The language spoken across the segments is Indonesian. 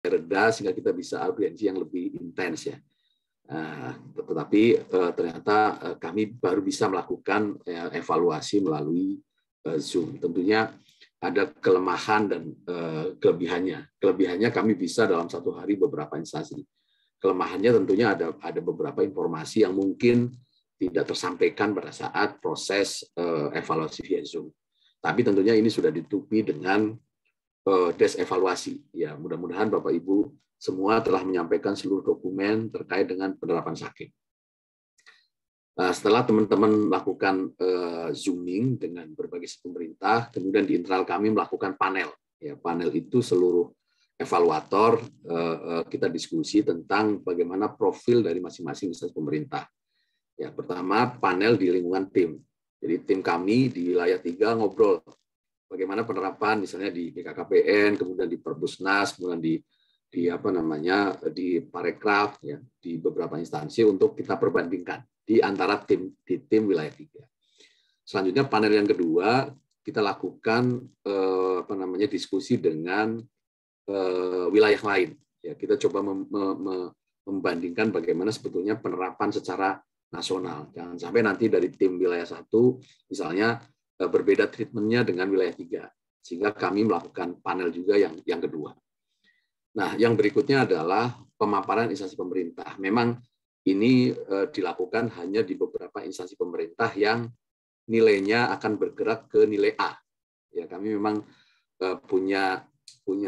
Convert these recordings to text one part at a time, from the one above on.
reda sehingga kita bisa audiensi yang lebih intens ya. Tetapi ternyata kami baru bisa melakukan evaluasi melalui Zoom. Tentunya ada kelemahan dan kelebihannya. Kelebihannya kami bisa dalam satu hari beberapa instansi. Kelemahannya tentunya ada beberapa informasi yang mungkin tidak tersampaikan pada saat proses evaluasi via Zoom. Tapi tentunya ini sudah ditutupi dengan desk evaluasi. Ya, mudah-mudahan Bapak Ibu semua telah menyampaikan seluruh dokumen terkait dengan penerapan Sakit. Setelah teman-teman melakukan zooming dengan berbagai pemerintah, kemudian di internal kami melakukan panel. Ya, panel itu seluruh evaluator kita diskusi tentang bagaimana profil dari masing-masing instansi pemerintah. Ya, pertama panel di lingkungan tim. Jadi tim kami di wilayah 3 ngobrol bagaimana penerapan misalnya di BKKBN, kemudian di Perbusnas, kemudian di Parekraf ya, di beberapa instansi untuk kita perbandingkan di antara tim wilayah 3. Selanjutnya panel yang kedua kita lakukan diskusi dengan wilayah lain. Ya, kita coba membandingkan bagaimana sebetulnya penerapan secara nasional. Jangan sampai nanti dari tim wilayah 1 misalnya berbeda treatmentnya dengan wilayah 3, sehingga kami melakukan panel juga yang kedua. Nah, yang berikutnya adalah pemaparan instansi pemerintah. Memang ini dilakukan hanya di beberapa instansi pemerintah yang nilainya akan bergerak ke nilai A. Ya, kami memang punya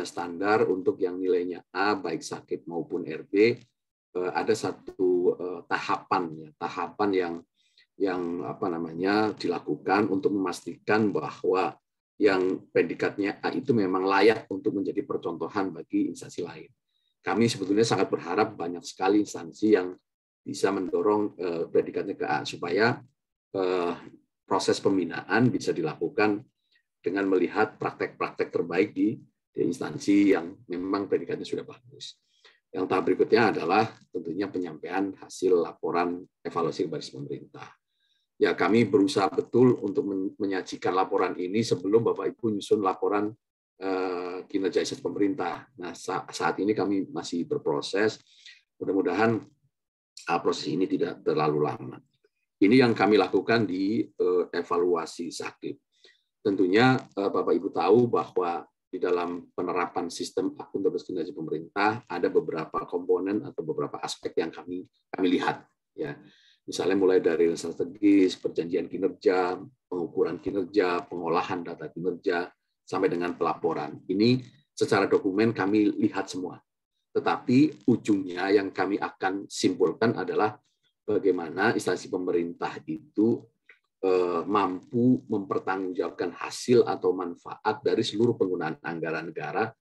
standar untuk yang nilainya A, baik Sakit maupun RB. Ada satu tahapan yang dilakukan untuk memastikan bahwa yang predikatnya A itu memang layak untuk menjadi percontohan bagi instansi lain. Kami sebetulnya sangat berharap banyak sekali instansi yang bisa mendorong predikatnya ke A supaya proses pembinaan bisa dilakukan dengan melihat praktek-praktek terbaik di instansi yang memang predikatnya sudah bagus. Yang tahap berikutnya adalah tentunya penyampaian hasil laporan evaluasi berbasis pemerintah. Ya, kami berusaha betul untuk menyajikan laporan ini sebelum Bapak Ibu nyusun laporan kinerja instansi pemerintah. Nah, saat ini kami masih berproses. Mudah-mudahan proses ini tidak terlalu lama. Ini yang kami lakukan di evaluasi Sakit. Tentunya Bapak Ibu tahu bahwa di dalam penerapan sistem akuntabilitas kinerja pemerintah ada beberapa komponen atau beberapa aspek yang kami lihat. Ya, misalnya mulai dari strategis, perjanjian kinerja, pengukuran kinerja, pengolahan data kinerja, sampai dengan pelaporan. Ini secara dokumen kami lihat semua. Tetapi ujungnya yang kami akan simpulkan adalah bagaimana instansi pemerintah itu mampu mempertanggungjawabkan hasil atau manfaat dari seluruh penggunaan anggaran negara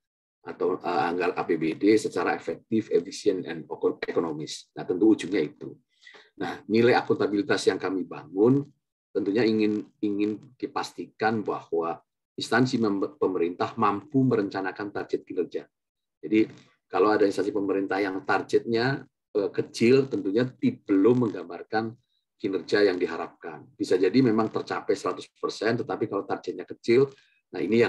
atau anggaran APBD secara efektif, efisien, dan ekonomis. Nah, tentu ujungnya itu. Nah, nilai akuntabilitas yang kami bangun tentunya ingin dipastikan bahwa instansi pemerintah mampu merencanakan target kinerja. Jadi, kalau ada instansi pemerintah yang targetnya kecil, tentunya belum menggambarkan kinerja yang diharapkan. Bisa jadi memang tercapai 100%, tetapi kalau targetnya kecil, nah ini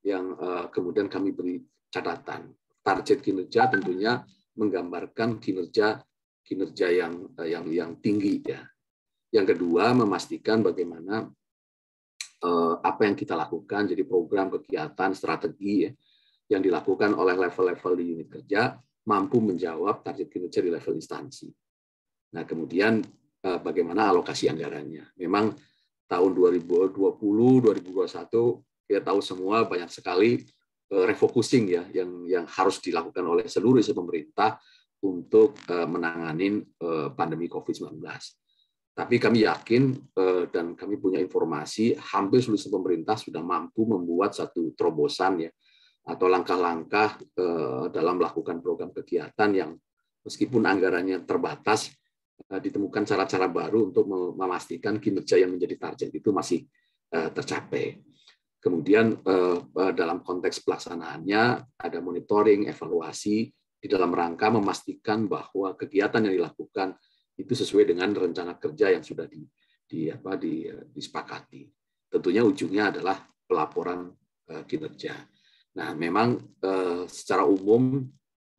yang kemudian kami beri catatan. Target kinerja tentunya menggambarkan kinerja yang tinggi ya. Yang kedua, memastikan bagaimana apa yang kita lakukan, jadi program, kegiatan, strategi ya, yang dilakukan oleh level-level di unit kerja mampu menjawab target kinerja di level instansi. Nah, kemudian bagaimana alokasi anggarannya. Memang tahun 2020, 2021 kita tahu semua banyak sekali refocusing ya yang harus dilakukan oleh seluruh instansi pemerintah untuk menangani pandemi COVID-19. Tapi kami yakin dan kami punya informasi hampir seluruh instansi pemerintah sudah mampu membuat satu terobosan ya atau langkah-langkah dalam melakukan program kegiatan yang meskipun anggarannya terbatas, ditemukan cara-cara baru untuk memastikan kinerja yang menjadi target itu masih tercapai. Kemudian dalam konteks pelaksanaannya ada monitoring, evaluasi di dalam rangka memastikan bahwa kegiatan yang dilakukan itu sesuai dengan rencana kerja yang sudah disepakati. Tentunya ujungnya adalah pelaporan kinerja. Nah, memang secara umum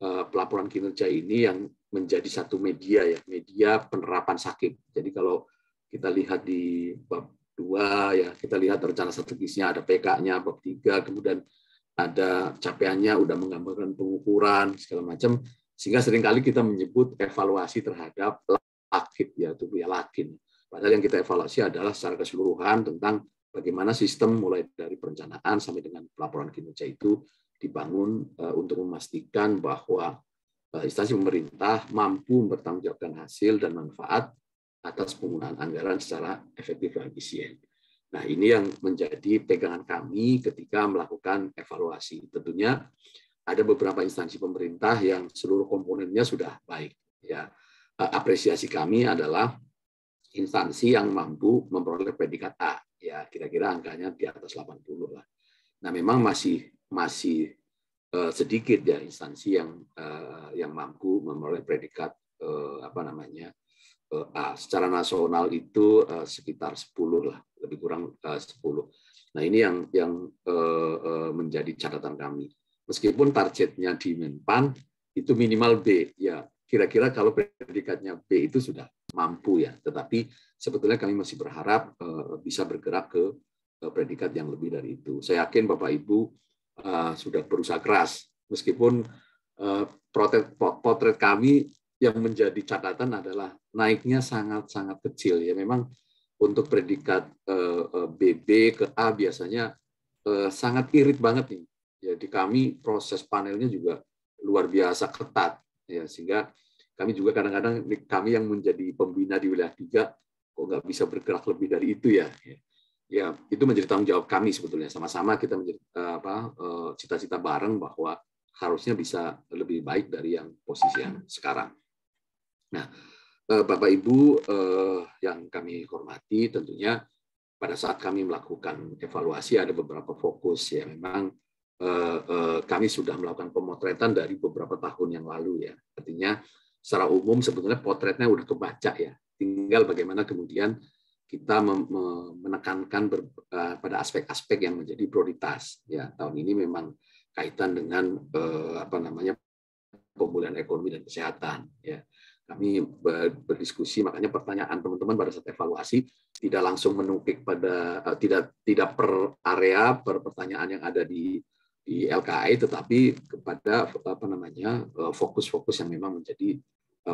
pelaporan kinerja ini yang menjadi satu media ya, media penerapan SAKIP. Jadi kalau kita lihat di bab 2 ya, kita lihat rencana strategisnya ada PK-nya, bab 3, kemudian ada capaiannya, udah menggambarkan pengukuran segala macam, sehingga seringkali kita menyebut evaluasi terhadap LAKIP ya, itu ya LAKIN. Padahal yang kita evaluasi adalah secara keseluruhan tentang bagaimana sistem mulai dari perencanaan sampai dengan pelaporan kinerja itu dibangun untuk memastikan bahwa instansi pemerintah mampu mempertanggungjawabkan hasil dan manfaat atas penggunaan anggaran secara efektif dan efisien. Nah, ini yang menjadi pegangan kami ketika melakukan evaluasi. Tentunya ada beberapa instansi pemerintah yang seluruh komponennya sudah baik. Ya, apresiasi kami adalah instansi yang mampu memperoleh predikat A. Ya, kira-kira angkanya di atas 80 lah. Nah, memang masih sedikit ya instansi yang mampu memperoleh predikat A. Secara nasional itu sekitar 10 lah, lebih kurang 10. Nah, ini yang menjadi catatan kami. Meskipun targetnya di Menpan itu minimal B, ya kira-kira kalau predikatnya B itu sudah mampu ya. Tetapi sebetulnya kami masih berharap bisa bergerak ke predikat yang lebih dari itu. Saya yakin Bapak Ibu sudah berusaha keras, meskipun potret kami yang menjadi catatan adalah naiknya sangat-sangat kecil ya. Memang untuk predikat BB ke A biasanya sangat irit banget nih. Ya, di kami proses panelnya juga luar biasa ketat ya, sehingga kami juga kadang-kadang kami yang menjadi pembina di wilayah 3 kok nggak bisa bergerak lebih dari itu ya. Ya, itu menjadi tanggung jawab kami sebetulnya. Sama-sama kita menjadi cita-cita bareng bahwa harusnya bisa lebih baik dari yang posisi yang sekarang. Nah, Bapak Ibu yang kami hormati, tentunya pada saat kami melakukan evaluasi ada beberapa fokus ya. Memang kami sudah melakukan pemotretan dari beberapa tahun yang lalu ya. Artinya secara umum sebetulnya potretnya udah kebaca ya. Tinggal bagaimana kemudian kita menekankan pada aspek-aspek yang menjadi prioritas ya. Tahun ini memang kaitan dengan pemulihan ekonomi dan kesehatan ya. Kami berdiskusi, makanya pertanyaan teman-teman pada saat evaluasi tidak langsung menukik pada tidak per area, per pertanyaan yang ada di LKI, tetapi kepada fokus-fokus yang memang menjadi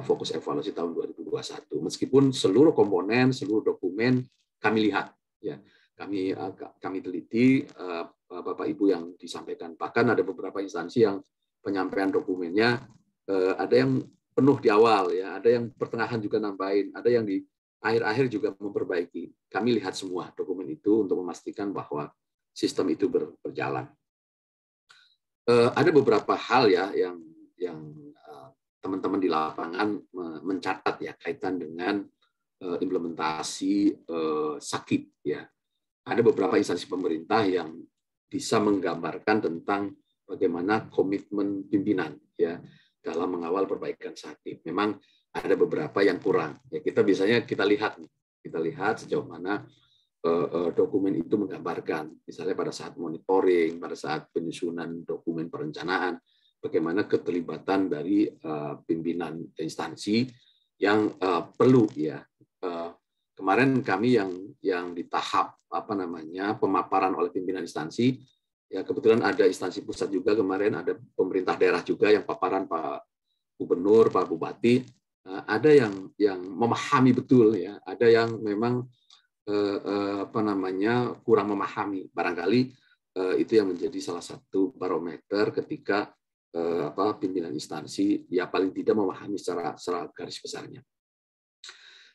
fokus evaluasi tahun 2021. Meskipun seluruh komponen, seluruh dokumen kami lihat, ya kami teliti, Bapak Ibu yang disampaikan. Bahkan ada beberapa instansi yang penyampaian dokumennya ada yang penuh di awal, ya ada yang pertengahan juga nambahin, ada yang di akhir-akhir juga memperbaiki. Kami lihat semua dokumen itu untuk memastikan bahwa sistem itu berjalan. Ada beberapa hal ya yang teman-teman di lapangan mencatat ya kaitan dengan implementasi SAKIP ya. Ada beberapa instansi pemerintah yang bisa menggambarkan tentang bagaimana komitmen pimpinan ya dalam mengawal perbaikan SAKIP. Memang ada beberapa yang kurang. Ya kita lihat sejauh mana dokumen itu menggambarkan, misalnya pada saat monitoring, pada saat penyusunan dokumen perencanaan, bagaimana keterlibatan dari pimpinan instansi yang perlu ya. Kemarin kami yang di tahap pemaparan oleh pimpinan instansi, ya kebetulan ada instansi pusat juga kemarin, ada pemerintah daerah juga yang paparan Pak Gubernur, Pak Bupati, ada yang memahami betul ya, ada yang memang kurang memahami. Barangkali itu yang menjadi salah satu barometer ketika pimpinan instansi ya paling tidak memahami secara garis besarnya.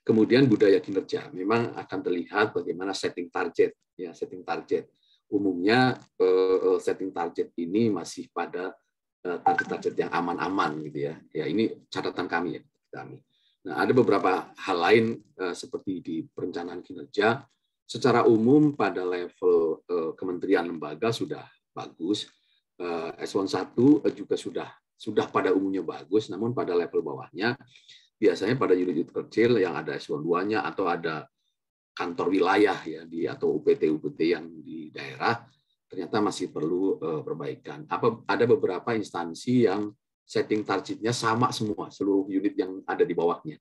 Kemudian budaya kinerja memang akan terlihat bagaimana setting target ya, setting target. Umumnya setting target ini masih pada target-target yang aman-aman gitu ya. Ya ini catatan kami ya. Nah, ada beberapa hal lain seperti di perencanaan kinerja. Secara umum pada level kementerian lembaga sudah bagus. Eselon 1 juga sudah pada umumnya bagus, namun pada level bawahnya biasanya pada unit-unit kecil yang ada eselon 2-nya atau ada kantor wilayah ya atau UPT yang di daerah ternyata masih perlu perbaikan. Ada beberapa instansi yang setting targetnya sama semua, seluruh unit yang ada di bawahnya.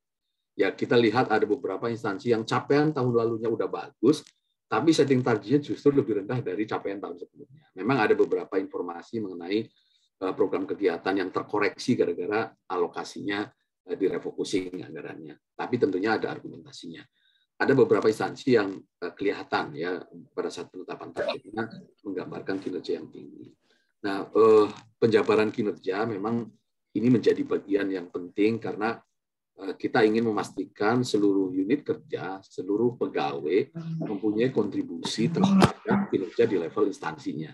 Ya, kita lihat ada beberapa instansi yang capaian tahun lalunya udah bagus, tapi setting targetnya justru lebih rendah dari capaian tahun sebelumnya. Memang ada beberapa informasi mengenai program kegiatan yang terkoreksi gara-gara alokasinya direfocusing anggarannya. Tapi tentunya ada argumentasinya. Ada beberapa instansi yang kelihatan ya pada saat penetapan targetnya menggambarkan kinerja yang tinggi. Nah, penjabaran kinerja memang ini menjadi bagian yang penting karena kita ingin memastikan seluruh unit kerja, seluruh pegawai mempunyai kontribusi terhadap kinerja di level instansinya.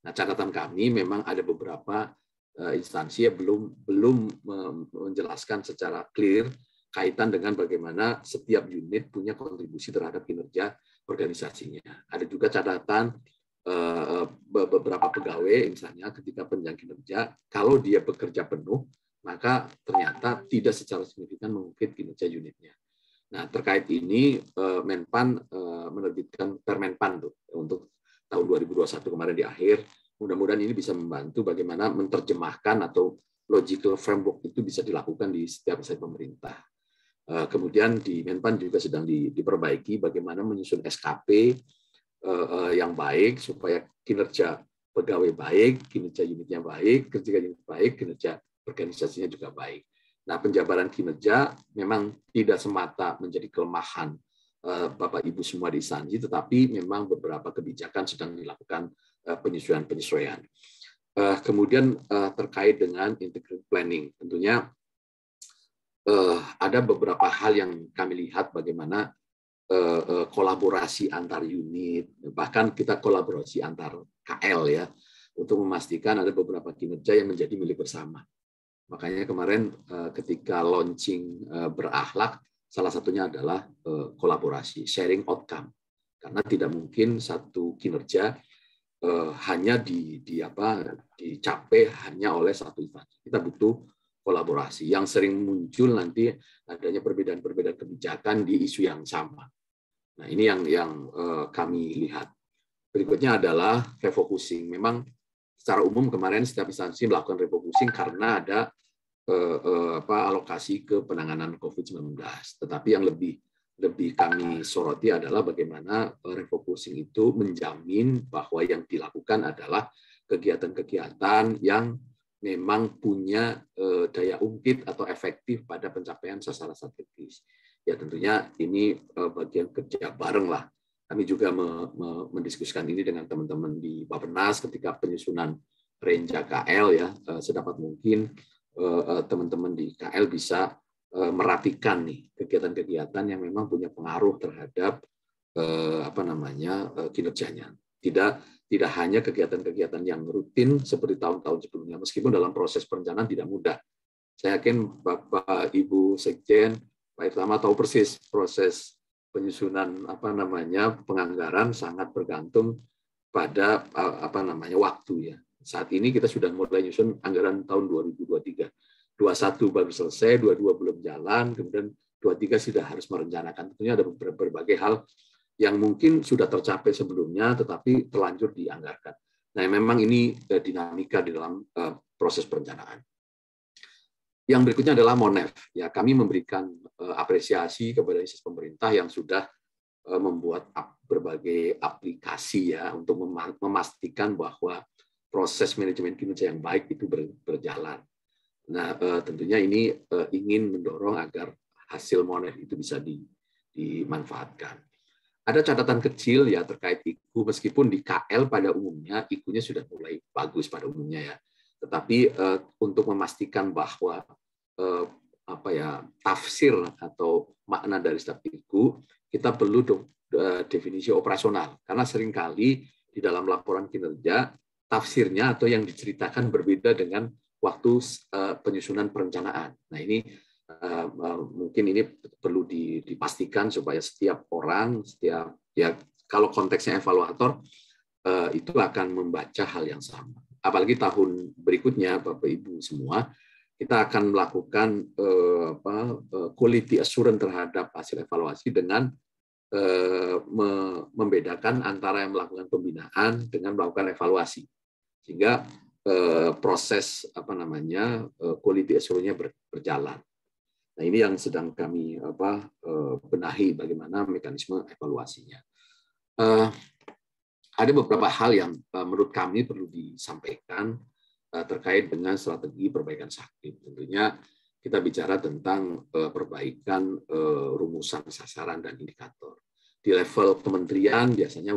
Nah, catatan kami memang ada beberapa instansi yang belum menjelaskan secara clear kaitan dengan bagaimana setiap unit punya kontribusi terhadap kinerja organisasinya. Ada juga catatan beberapa pegawai, misalnya ketika penunjang kinerja, kalau dia bekerja penuh, maka ternyata tidak secara signifikan mengungkit kinerja unitnya. Nah, terkait ini, Menpan menerbitkan Permenpan untuk tahun 2021 kemarin di akhir. Mudah-mudahan ini bisa membantu bagaimana menerjemahkan atau logical framework itu bisa dilakukan di setiap instansi pemerintah. Kemudian di Menpan juga sedang diperbaiki bagaimana menyusun SKP yang baik supaya kinerja pegawai baik, kinerja unitnya baik, kinerja unit baik, kinerja organisasinya juga baik. Nah, penjabaran kinerja memang tidak semata menjadi kelemahan Bapak Ibu semua di instansi, tetapi memang beberapa kebijakan sedang dilakukan penyesuaian-penyesuaian. Kemudian terkait dengan integrated planning, tentunya ada beberapa hal yang kami lihat bagaimana kolaborasi antar unit, bahkan kita kolaborasi antar KL ya, untuk memastikan ada beberapa kinerja yang menjadi milik bersama. Makanya kemarin ketika launching berakhlak, salah satunya adalah kolaborasi, sharing outcome. Karena tidak mungkin satu kinerja hanya dicapai hanya oleh satu instansi. Kita butuh kolaborasi. Yang sering muncul nanti adanya perbedaan-perbedaan kebijakan di isu yang sama. Nah, ini yang kami lihat. Berikutnya adalah refocusing. Memang secara umum kemarin setiap instansi melakukan refocusing karena ada alokasi ke penanganan COVID-19. Tetapi yang lebih kami soroti adalah bagaimana refocusing itu menjamin bahwa yang dilakukan adalah kegiatan-kegiatan yang memang punya daya ungkit atau efektif pada pencapaian sasaran strategis. Ya tentunya ini bagian kerja bareng lah. Kami juga mendiskusikan ini dengan teman-teman di Bappenas ketika penyusunan Renja KL ya, sedapat mungkin teman-teman di KL bisa merapikan nih kegiatan-kegiatan yang memang punya pengaruh terhadap kinerjanya. Tidak hanya kegiatan-kegiatan yang rutin seperti tahun-tahun sebelumnya, meskipun dalam proses perencanaan tidak mudah. Saya yakin Bapak Ibu Sekjen, Pak Irtama tahu persis proses penyusunan penganggaran sangat bergantung pada waktu ya. Saat ini kita sudah mulai menyusun anggaran tahun 2023. 21 baru selesai, 22 belum jalan, kemudian 23 sudah harus merencanakan. Tentunya ada berbagai hal yang mungkin sudah tercapai sebelumnya, tetapi terlanjur dianggarkan. Nah, memang ini dinamika di dalam proses perencanaan. Yang berikutnya adalah MONEF. Ya, kami memberikan apresiasi kepada instansi pemerintah yang sudah membuat berbagai aplikasi ya untuk memastikan bahwa proses manajemen kinerja yang baik itu berjalan. Nah, tentunya ini ingin mendorong agar hasil MONEF itu bisa dimanfaatkan. Ada catatan kecil ya terkait IKU, meskipun di KL pada umumnya IKU-nya sudah mulai bagus pada umumnya ya. Tetapi untuk memastikan bahwa tafsir atau makna dari setiap IKU, kita perlu definisi operasional. Karena seringkali di dalam laporan kinerja, tafsirnya atau yang diceritakan berbeda dengan waktu penyusunan perencanaan. Nah, ini mungkin ini perlu dipastikan supaya setiap orang, kalau konteksnya evaluator, itu akan membaca hal yang sama. Apalagi tahun berikutnya, Bapak Ibu semua, kita akan melakukan quality assurance terhadap hasil evaluasi dengan membedakan antara yang melakukan pembinaan dengan melakukan evaluasi. Sehingga proses quality assurance-nya berjalan. Nah, ini yang sedang kami benahi bagaimana mekanisme evaluasinya. Ada beberapa hal yang menurut kami perlu disampaikan terkait dengan strategi perbaikan sakit. Tentunya kita bicara tentang perbaikan rumusan sasaran dan indikator. Di level kementerian biasanya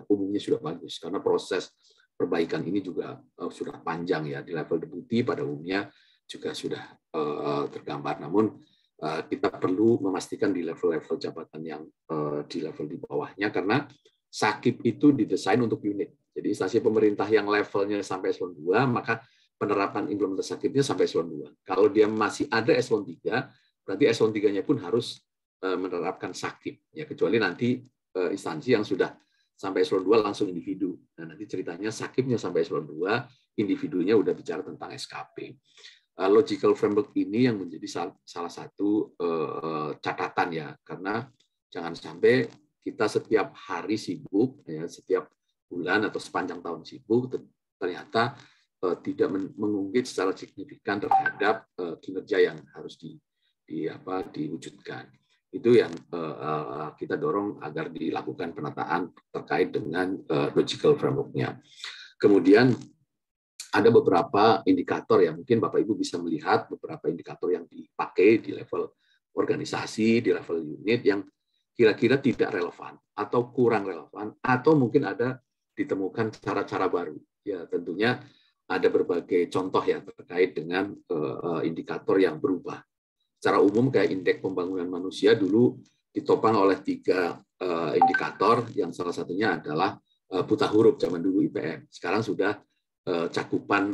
umumnya sudah bagus karena proses perbaikan ini juga sudah panjang ya. Di level deputi pada umumnya juga sudah tergambar. Namun kita perlu memastikan di level-level jabatan yang di level di bawahnya, karena SAKIP itu didesain untuk unit. Jadi instansi pemerintah yang levelnya sampai eselon 2, maka penerapan implementasi SAKIP-nya sampai eselon 2. Kalau dia masih ada eselon 3, berarti eselon 3-nya pun harus menerapkan SAKIP. Ya, kecuali nanti instansi yang sudah sampai eselon 2 langsung individu. Nah, nanti ceritanya SAKIP-nya sampai eselon 2, individunya udah bicara tentang SKP. Logical framework ini yang menjadi salah satu catatan ya, karena jangan sampai kita setiap hari sibuk, ya, setiap bulan atau sepanjang tahun sibuk, ternyata tidak mengungkit secara signifikan terhadap kinerja yang harus diwujudkan. Itu yang kita dorong agar dilakukan penataan terkait dengan logical framework-nya. Kemudian ada beberapa indikator yang mungkin Bapak Ibu bisa melihat beberapa indikator yang dipakai di level organisasi, di level unit yang kira-kira tidak relevan atau kurang relevan, atau mungkin ada ditemukan cara-cara baru. Ya, tentunya ada berbagai contoh yang terkait dengan indikator yang berubah. Secara umum kayak indeks pembangunan manusia dulu ditopang oleh 3 indikator, yang salah satunya adalah buta huruf zaman dulu IPM. Sekarang sudah cakupan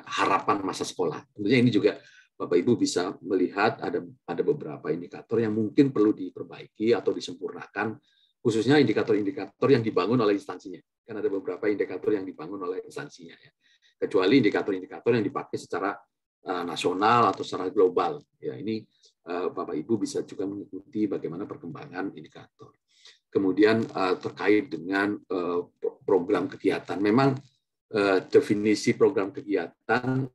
harapan masa sekolah. Tentunya ini juga Bapak Ibu bisa melihat ada beberapa indikator yang mungkin perlu diperbaiki atau disempurnakan, khususnya indikator-indikator yang dibangun oleh instansinya. Kan ada beberapa indikator yang dibangun oleh instansinya, ya. Kecuali indikator-indikator yang dipakai secara nasional atau secara global. Ya, ini Bapak Ibu bisa juga mengikuti bagaimana perkembangan indikator. Kemudian terkait dengan program kegiatan, memang definisi program kegiatan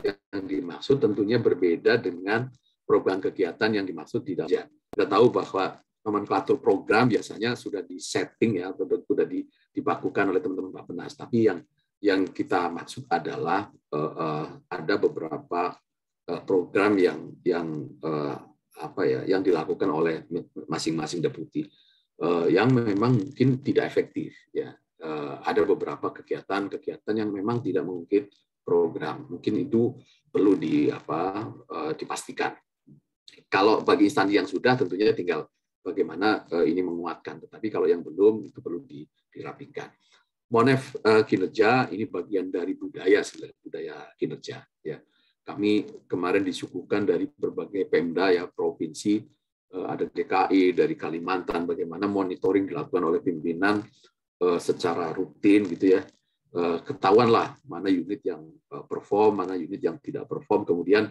yang dimaksud tentunya berbeda dengan program kegiatan yang dimaksud di dalam. Kita tahu bahwa nomenklatur program biasanya sudah di-setting ya, sudah dibakukan oleh teman-teman Bappenas. Tapi yang kita maksud adalah ada beberapa program yang dilakukan oleh masing-masing deputi yang memang mungkin tidak efektif. Ya, ada beberapa kegiatan yang memang tidak mungkin program, mungkin itu perlu dipastikan. Kalau bagi instansi yang sudah, tentunya tinggal bagaimana ini menguatkan. Tetapi kalau yang belum, itu perlu dirapikan. Monef kinerja ini bagian dari budaya kinerja. Ya, kami kemarin disuguhkan dari berbagai Pemda ya, provinsi, ada DKI, dari Kalimantan, bagaimana monitoring dilakukan oleh pimpinan secara rutin gitu ya. Ketahuanlah mana unit yang perform, mana unit yang tidak perform, kemudian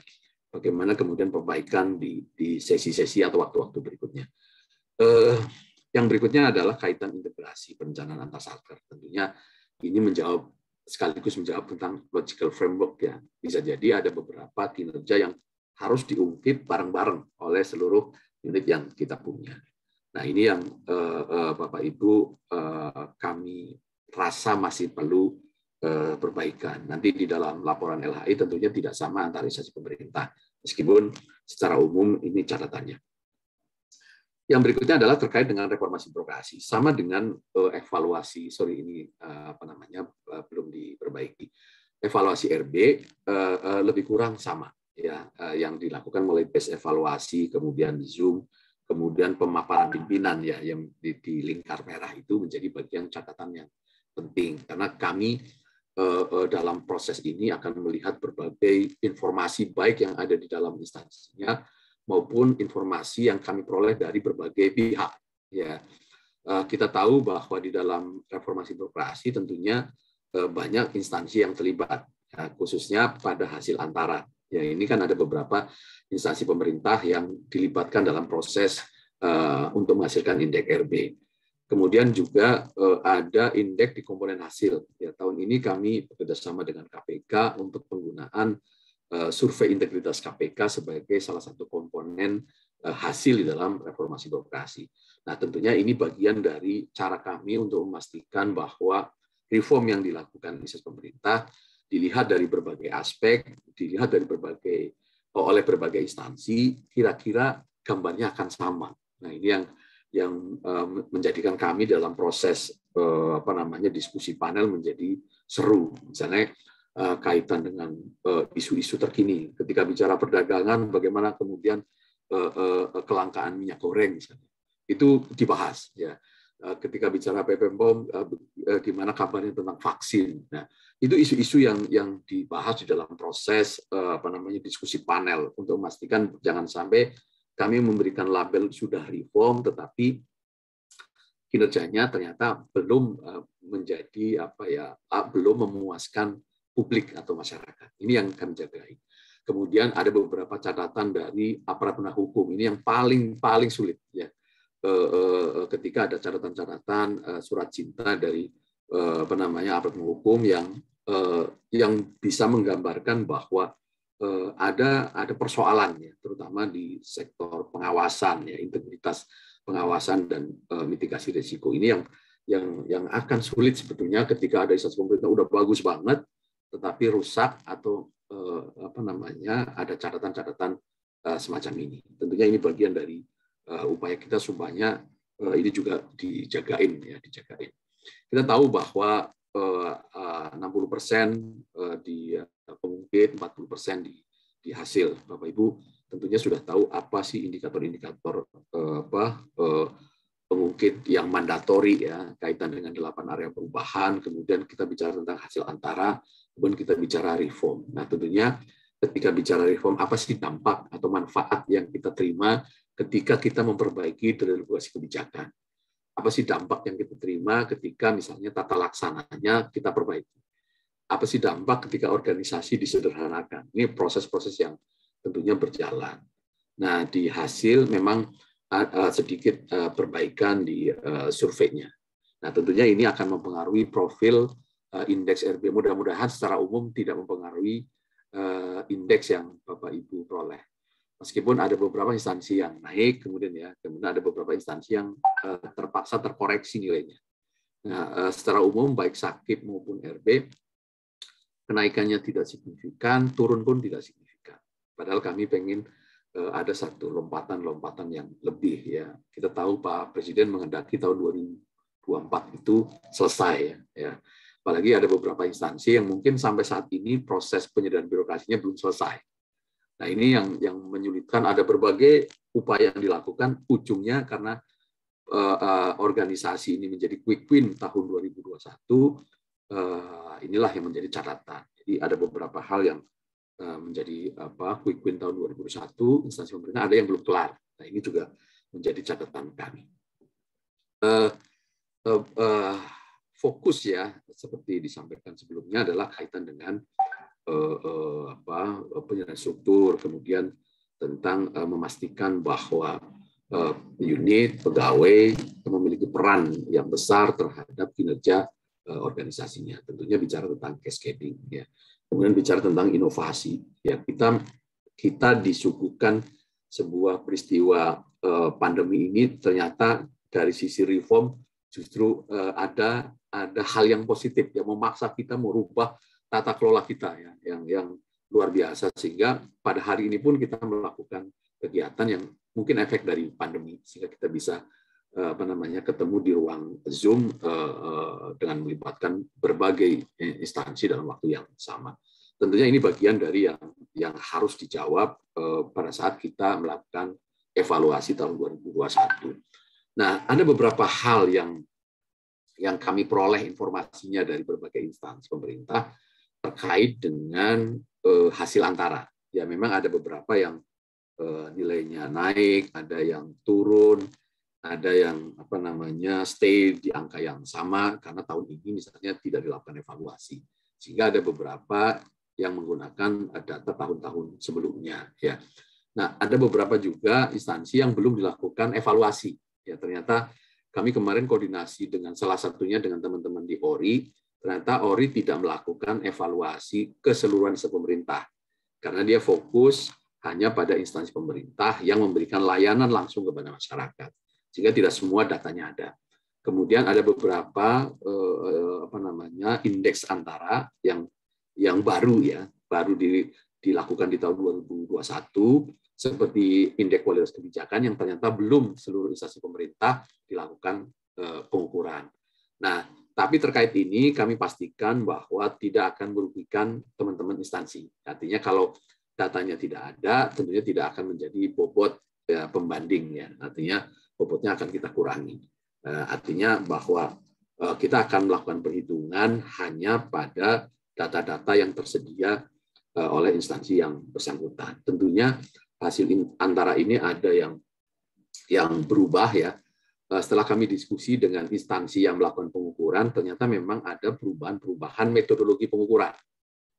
bagaimana kemudian perbaikan di sesi-sesi atau waktu-waktu berikutnya. Yang berikutnya adalah kaitan integrasi perencanaan antar satker. Tentunya ini sekaligus menjawab tentang logical framework ya. Bisa jadi ada beberapa kinerja yang harus diungkit bareng-bareng oleh seluruh unit yang kita punya. Nah, ini yang Bapak Ibu kami rasa masih perlu perbaikan. Nanti di dalam laporan LHI tentunya tidak sama antara instansi pemerintah, meskipun secara umum ini catatannya. Yang berikutnya adalah terkait dengan reformasi birokrasi, sama dengan evaluasi, belum diperbaiki. Evaluasi RB lebih kurang sama, ya, yang dilakukan mulai tes evaluasi, kemudian Zoom, kemudian pemaparan pimpinan ya, yang di lingkar merah itu menjadi bagian catatan yang penting, karena kami dalam proses ini akan melihat berbagai informasi baik yang ada di dalam instansinya maupun informasi yang kami peroleh dari berbagai pihak. Ya, kita tahu bahwa di dalam reformasi birokrasi tentunya banyak instansi yang terlibat, ya, khususnya pada hasil antara. Ya, ini kan ada beberapa instansi pemerintah yang dilibatkan dalam proses untuk menghasilkan indeks RB. Kemudian juga ada indeks di komponen hasil. Ya, tahun ini kami bekerjasama dengan KPK untuk penggunaan survei integritas KPK sebagai salah satu komponen hasil di dalam reformasi birokrasi. Nah, tentunya ini bagian dari cara kami untuk memastikan bahwa reform yang dilakukan instansi pemerintah dilihat dari berbagai aspek, dilihat dari oleh berbagai instansi, kira-kira gambarnya akan sama. Nah, ini yang menjadikan kami dalam proses diskusi panel menjadi seru. Misalnya kaitan dengan isu-isu terkini. Ketika bicara perdagangan, bagaimana kemudian kelangkaan minyak goreng misalnya. Itu dibahas ya. Ketika bicara BPOM, gimana kabarnya tentang vaksin. Nah, itu isu-isu yang dibahas di dalam proses diskusi panel untuk memastikan jangan sampai kami memberikan label sudah reform, tetapi kinerjanya ternyata belum menjadi belum memuaskan publik atau masyarakat. Ini yang kami jagai. Kemudian ada beberapa catatan dari aparat penegak hukum. Ini yang paling sulit ya. Ketika ada catatan-catatan surat cinta dari aparat penegak hukum yang bisa menggambarkan bahwa ada persoalan ya, terutama di sektor pengawasan ya, integritas pengawasan dan mitigasi risiko. Ini yang akan sulit sebetulnya ketika ada instansi pemerintah udah bagus banget tetapi rusak atau ada catatan-catatan semacam ini. Tentunya ini bagian dari upaya kita supaya ini juga dijagain. Kita tahu bahwa 60% di pengungkit, 40% di hasil. Bapak Ibu tentunya sudah tahu apa sih indikator-indikator pengungkit yang mandatori ya, kaitan dengan 8 area perubahan. Kemudian kita bicara tentang hasil antara, kemudian kita bicara reform. Nah, tentunya ketika bicara reform, apa sih dampak atau manfaat yang kita terima ketika kita memperbaiki regulasi kebijakan? Apa sih dampak yang kita terima ketika misalnya tata laksananya kita perbaiki? Apa sih dampak ketika organisasi disederhanakan? Ini proses-proses yang tentunya berjalan. Nah, di hasil memang sedikit perbaikan di surveinya. Nah, tentunya ini akan mempengaruhi profil indeks RB. Mudah-mudahan secara umum tidak mempengaruhi indeks yang Bapak Ibu peroleh. Meskipun ada beberapa instansi yang naik, kemudian ada beberapa instansi yang terpaksa terkoreksi nilainya. Nah, secara umum baik SAKIP maupun RB kenaikannya tidak signifikan, turun pun tidak signifikan. Padahal kami pengen ada satu lompatan yang lebih ya. Kita tahu Pak Presiden menghendaki tahun 2024 itu selesai ya. Apalagi ada beberapa instansi yang mungkin sampai saat ini proses penyederhanaan birokrasinya belum selesai. Nah, ini yang menyulitkan. Ada berbagai upaya yang dilakukan, ujungnya karena organisasi ini menjadi quick win tahun 2021, inilah yang menjadi catatan. Jadi ada beberapa hal yang menjadi quick win tahun 2021, instansi pemerintah ada yang belum kelar. Nah, ini juga menjadi catatan kami. Fokus ya, seperti disampaikan sebelumnya adalah kaitan dengan penyerahan struktur, kemudian tentang memastikan bahwa unit pegawai memiliki peran yang besar terhadap kinerja organisasinya. Tentunya bicara tentang cascading ya. Kemudian bicara tentang inovasi ya, kita disuguhkan sebuah peristiwa pandemi ini, ternyata dari sisi reform justru ada hal yang positif yang memaksa kita merubah tata kelola kita ya, yang luar biasa, sehingga pada hari ini pun kita melakukan kegiatan yang mungkin efek dari pandemi, sehingga kita bisa ketemu di ruang Zoom dengan melibatkan berbagai instansi dalam waktu yang sama. Tentunya ini bagian dari yang harus dijawab pada saat kita melakukan evaluasi tahun 2021. Nah, ada beberapa hal yang kami peroleh informasinya dari berbagai instansi pemerintah terkait dengan hasil antara. Ya, memang ada beberapa yang nilainya naik, ada yang turun, ada yang stay di angka yang sama karena tahun ini misalnya tidak dilakukan evaluasi. Sehingga ada beberapa yang menggunakan data tahun-tahun sebelumnya ya. Nah, ada beberapa juga instansi yang belum dilakukan evaluasi. Ya, ternyata kami kemarin koordinasi dengan salah satunya dengan teman-teman di ORI, ternyata ORI tidak melakukan evaluasi keseluruhan instansi pemerintah, karena dia fokus hanya pada instansi pemerintah yang memberikan layanan langsung kepada masyarakat, sehingga tidak semua datanya ada. Kemudian ada beberapa indeks antara yang baru ya, baru dilakukan di tahun 2021, seperti indeks kualitas kebijakan yang ternyata belum seluruh instansi pemerintah dilakukan pengukuran. Nah, tapi terkait ini kami pastikan bahwa tidak akan merugikan teman-teman instansi. Artinya kalau datanya tidak ada, tentunya tidak akan menjadi bobot pembanding ya. Artinya bobotnya akan kita kurangi. Artinya bahwa kita akan melakukan perhitungan hanya pada data-data yang tersedia oleh instansi yang bersangkutan. Tentunya hasil antara ini ada yang berubah ya. Setelah kami diskusi dengan instansi yang melakukan pengukuran, ternyata memang ada perubahan metodologi pengukuran.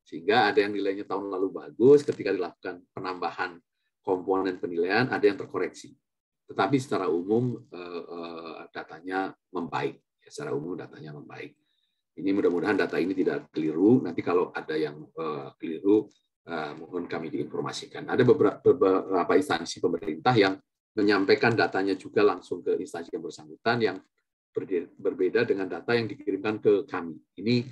Sehingga ada yang nilainya tahun lalu bagus, ketika dilakukan penambahan komponen penilaian, ada yang terkoreksi. Tetapi secara umum datanya membaik. Secara umum datanya membaik. Ini mudah-mudahan data ini tidak keliru. Nanti kalau ada yang keliru, mohon kami diinformasikan. Ada beberapa instansi pemerintah yang menyampaikan datanya juga langsung ke instansi yang bersangkutan yang berbeda dengan data yang dikirimkan ke kami. Ini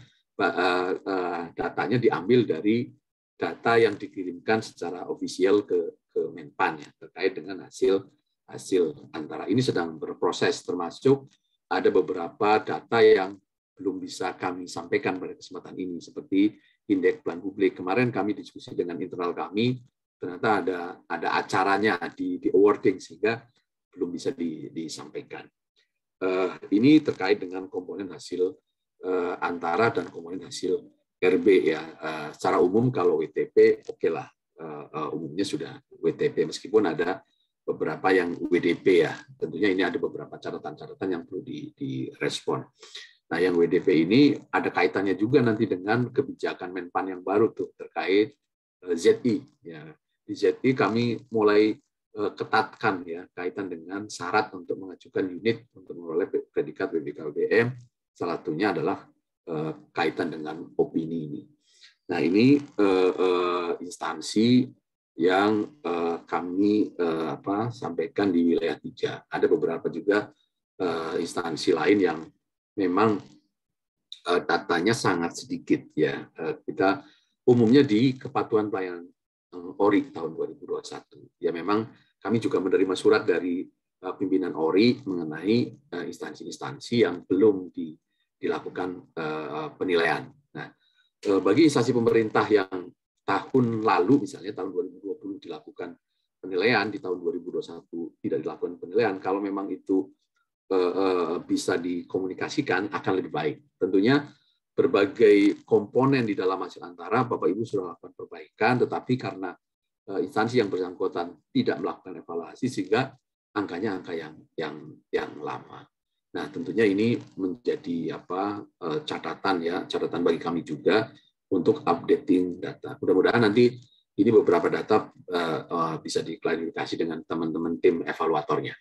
datanya diambil dari data yang dikirimkan secara ofisial ke Menpan ya, terkait dengan hasil antara. Ini sedang berproses, termasuk ada beberapa data yang belum bisa kami sampaikan pada kesempatan ini, seperti indeks pelayanan publik. Kemarin kami diskusi dengan internal kami, ternyata ada acaranya di awarding, sehingga belum bisa disampaikan. Ini terkait dengan komponen hasil antara dan komponen hasil RB ya. Secara umum kalau WTP oke lah, umumnya sudah WTP, meskipun ada beberapa yang WDP ya. Tentunya ini ada beberapa catatan-catatan yang perlu direspon. Nah, yang WDP ini ada kaitannya juga nanti dengan kebijakan Menpan yang baru tuh terkait ZI ya. Di ZI kami mulai ketatkan ya kaitan dengan syarat untuk mengajukan unit untuk memperoleh predikat PBKUBM. Salah satunya adalah kaitan dengan opini ini. Nah, ini instansi yang kami sampaikan di wilayah 3. Ada beberapa juga instansi lain yang memang datanya sangat sedikit ya. Kita umumnya di Kepatuhan Pelayanan ORI tahun 2021. Ya memang kami juga menerima surat dari pimpinan ORI mengenai instansi-instansi yang belum dilakukan penilaian. Nah, bagi instansi pemerintah yang tahun lalu misalnya tahun 2020 dilakukan penilaian, di tahun 2021 tidak dilakukan penilaian, kalau memang itu bisa dikomunikasikan akan lebih baik. Tentunya berbagai komponen di dalam hasil antara Bapak Ibu sudah melakukan perbaikan, tetapi karena instansi yang bersangkutan tidak melakukan evaluasi sehingga angkanya angka yang lama. Nah, tentunya ini menjadi catatan bagi kami juga untuk updating data. Mudah-mudahan nanti ini beberapa data bisa diklarifikasi dengan teman-teman tim evaluatornya.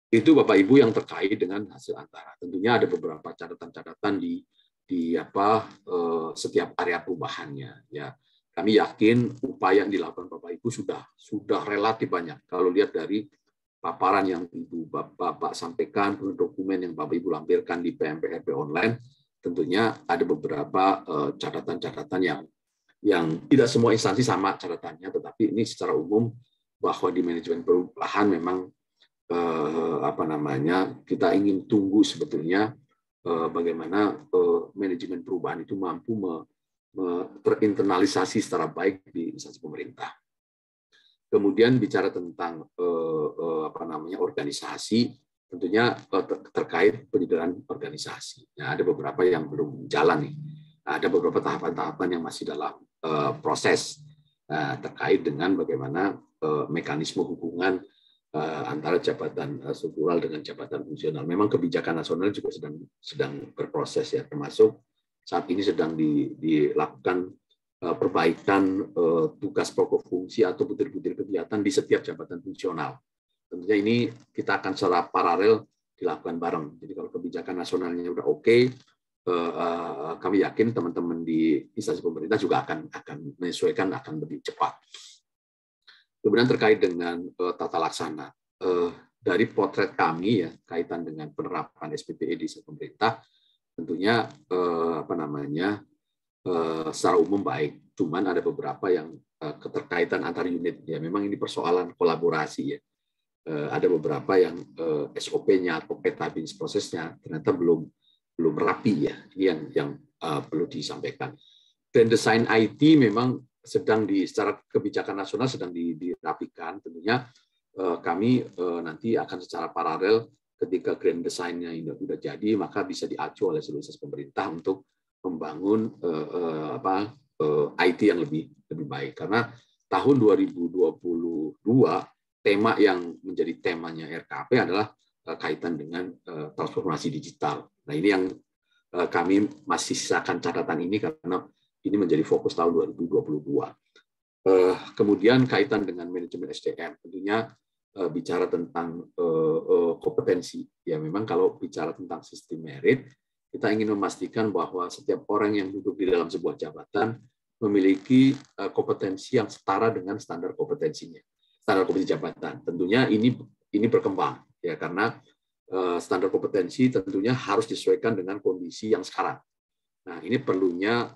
Itu Bapak Ibu yang terkait dengan hasil antara. Tentunya ada beberapa catatan-catatan di setiap area perubahannya. Ya, kami yakin upaya yang dilakukan Bapak Ibu sudah relatif banyak. Kalau lihat dari paparan yang Ibu Bapak sampaikan, dokumen yang Bapak Ibu lampirkan di PMPRB online, tentunya ada beberapa catatan-catatan yang tidak semua instansi sama catatannya, tetapi ini secara umum bahwa di manajemen perubahan memang kita ingin tunggu sebetulnya bagaimana manajemen perubahan itu mampu terinternalisasi secara baik di instansi pemerintah. Kemudian bicara tentang organisasi, tentunya terkait penyederhanaan organisasi. Nah, ada beberapa yang belum jalan nih. Ada beberapa tahapan-tahapan yang masih dalam proses terkait dengan bagaimana mekanisme hubungan antara jabatan struktural dengan jabatan fungsional. Memang kebijakan nasional juga sedang berproses ya, termasuk saat ini sedang dilakukan perbaikan tugas pokok fungsi atau butir-butir kegiatan di setiap jabatan fungsional. Tentunya ini kita akan secara paralel dilakukan bareng. Jadi kalau kebijakan nasionalnya udah oke, kami yakin teman-teman di instansi pemerintah juga akan menyesuaikan, akan lebih cepat. Kemudian terkait dengan tata laksana, dari potret kami ya kaitan dengan penerapan SPPE di pemerintah, tentunya secara umum baik. Cuman ada beberapa yang keterkaitan antar unit ya, memang ini persoalan kolaborasi ya. Ada beberapa yang SOP-nya atau peta bisnis prosesnya ternyata belum rapi ya. Ini yang perlu disampaikan. Grand design IT memang sedang secara kebijakan nasional sedang dirapikan. Tentunya kami nanti akan secara paralel ketika grand design-nya ini sudah jadi, maka bisa diacu oleh seluruh instansi pemerintah untuk membangun IT yang lebih baik. Karena tahun 2022 tema yang menjadi temanya RKP adalah kaitan dengan transformasi digital. Nah, ini yang kami masih sisakan catatan ini karena ini menjadi fokus tahun 2022. Kemudian kaitan dengan manajemen SDM, tentunya bicara tentang kompetensi. Ya, memang kalau bicara tentang sistem merit, kita ingin memastikan bahwa setiap orang yang duduk di dalam sebuah jabatan memiliki kompetensi yang setara dengan standar kompetensinya. Standar kompetensi jabatan. Tentunya ini berkembang ya, karena standar kompetensi tentunya harus disesuaikan dengan kondisi yang sekarang. Nah, ini perlunya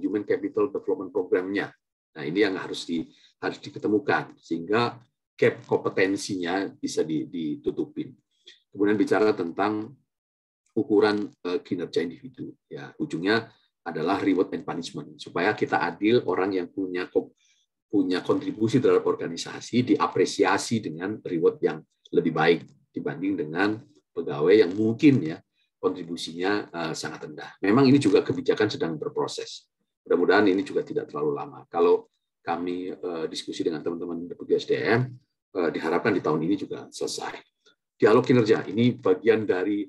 Human Capital Development Program-nya. Nah, ini yang harus diketemukan sehingga gap kompetensinya bisa ditutupin. Kemudian bicara tentang ukuran kinerja individu, ya ujungnya adalah reward and punishment supaya kita adil, orang yang punya kontribusi terhadap organisasi diapresiasi dengan reward yang lebih baik dibanding dengan pegawai yang mungkin ya kontribusinya sangat rendah. Memang ini juga kebijakan sedang berproses. Mudah-mudahan ini juga tidak terlalu lama. Kalau kami diskusi dengan teman-teman Deputi SDM, diharapkan di tahun ini juga selesai. Dialog kinerja ini bagian dari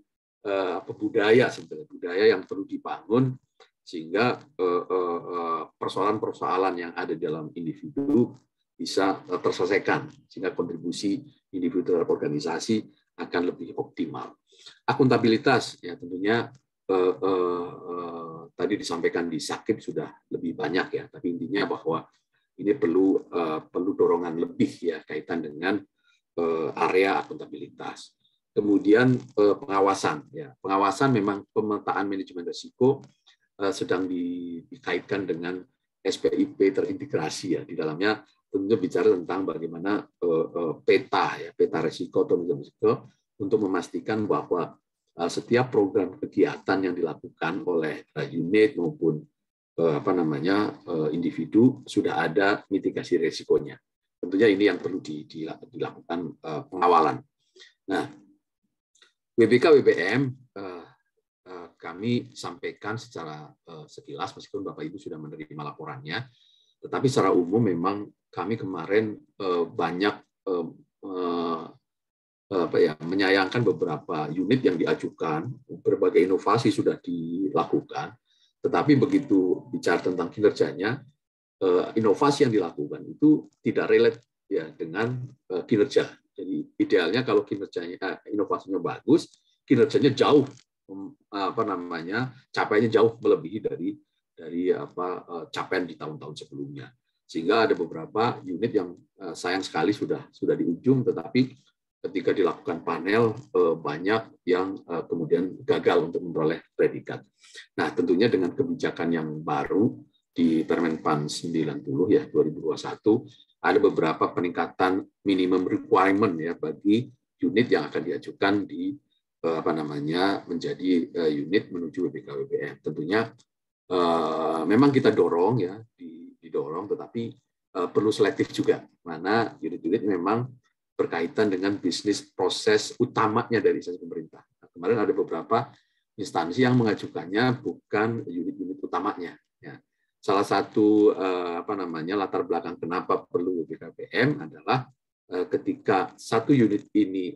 budaya sebetulnya, budaya yang perlu dibangun sehingga persoalan-persoalan yang ada di dalam individu bisa terselesaikan sehingga kontribusi individu terhadap organisasi akan lebih optimal. Akuntabilitas ya tentunya tadi disampaikan di Sakit sudah lebih banyak ya, tapi intinya bahwa ini perlu dorongan lebih ya kaitan dengan area akuntabilitas. Kemudian pengawasan ya, pengawasan memang pemetaan manajemen risiko sedang dikaitkan dengan SPIP terintegrasi ya, di dalamnya tentunya bicara tentang bagaimana peta risiko atau manajemen risiko untuk memastikan bahwa setiap program kegiatan yang dilakukan oleh unit maupun individu sudah ada mitigasi risikonya. Tentunya ini yang perlu dilakukan pengawalan. Nah, WBK WBM kami sampaikan secara sekilas meskipun Bapak Ibu sudah menerima laporannya, tetapi secara umum memang kami kemarin banyak menyayangkan beberapa unit yang diajukan, berbagai inovasi sudah dilakukan, tetapi begitu bicara tentang kinerjanya, inovasi yang dilakukan itu tidak relate ya dengan kinerja. Jadi idealnya kalau kinerjanya inovasinya bagus, kinerjanya jauh capaiannya jauh melebihi dari capaian di tahun-tahun sebelumnya. Sehingga ada beberapa unit yang sayang sekali sudah di ujung, tetapi ketika dilakukan panel banyak yang kemudian gagal untuk memperoleh predikat. Nah, tentunya dengan kebijakan yang baru di Permenpan 90 ya 2021 ada beberapa peningkatan minimum requirement ya bagi unit yang akan diajukan di menjadi unit menuju WBK WBM. Tentunya memang kita dorong ya didorong, tetapi perlu selektif juga mana unit-unit memang berkaitan dengan bisnis proses utamanya dari instansi pemerintah. Nah, kemarin ada beberapa instansi yang mengajukannya bukan unit-unit utamanya. Ya. Salah satu latar belakang kenapa perlu WBKPM adalah ketika satu unit ini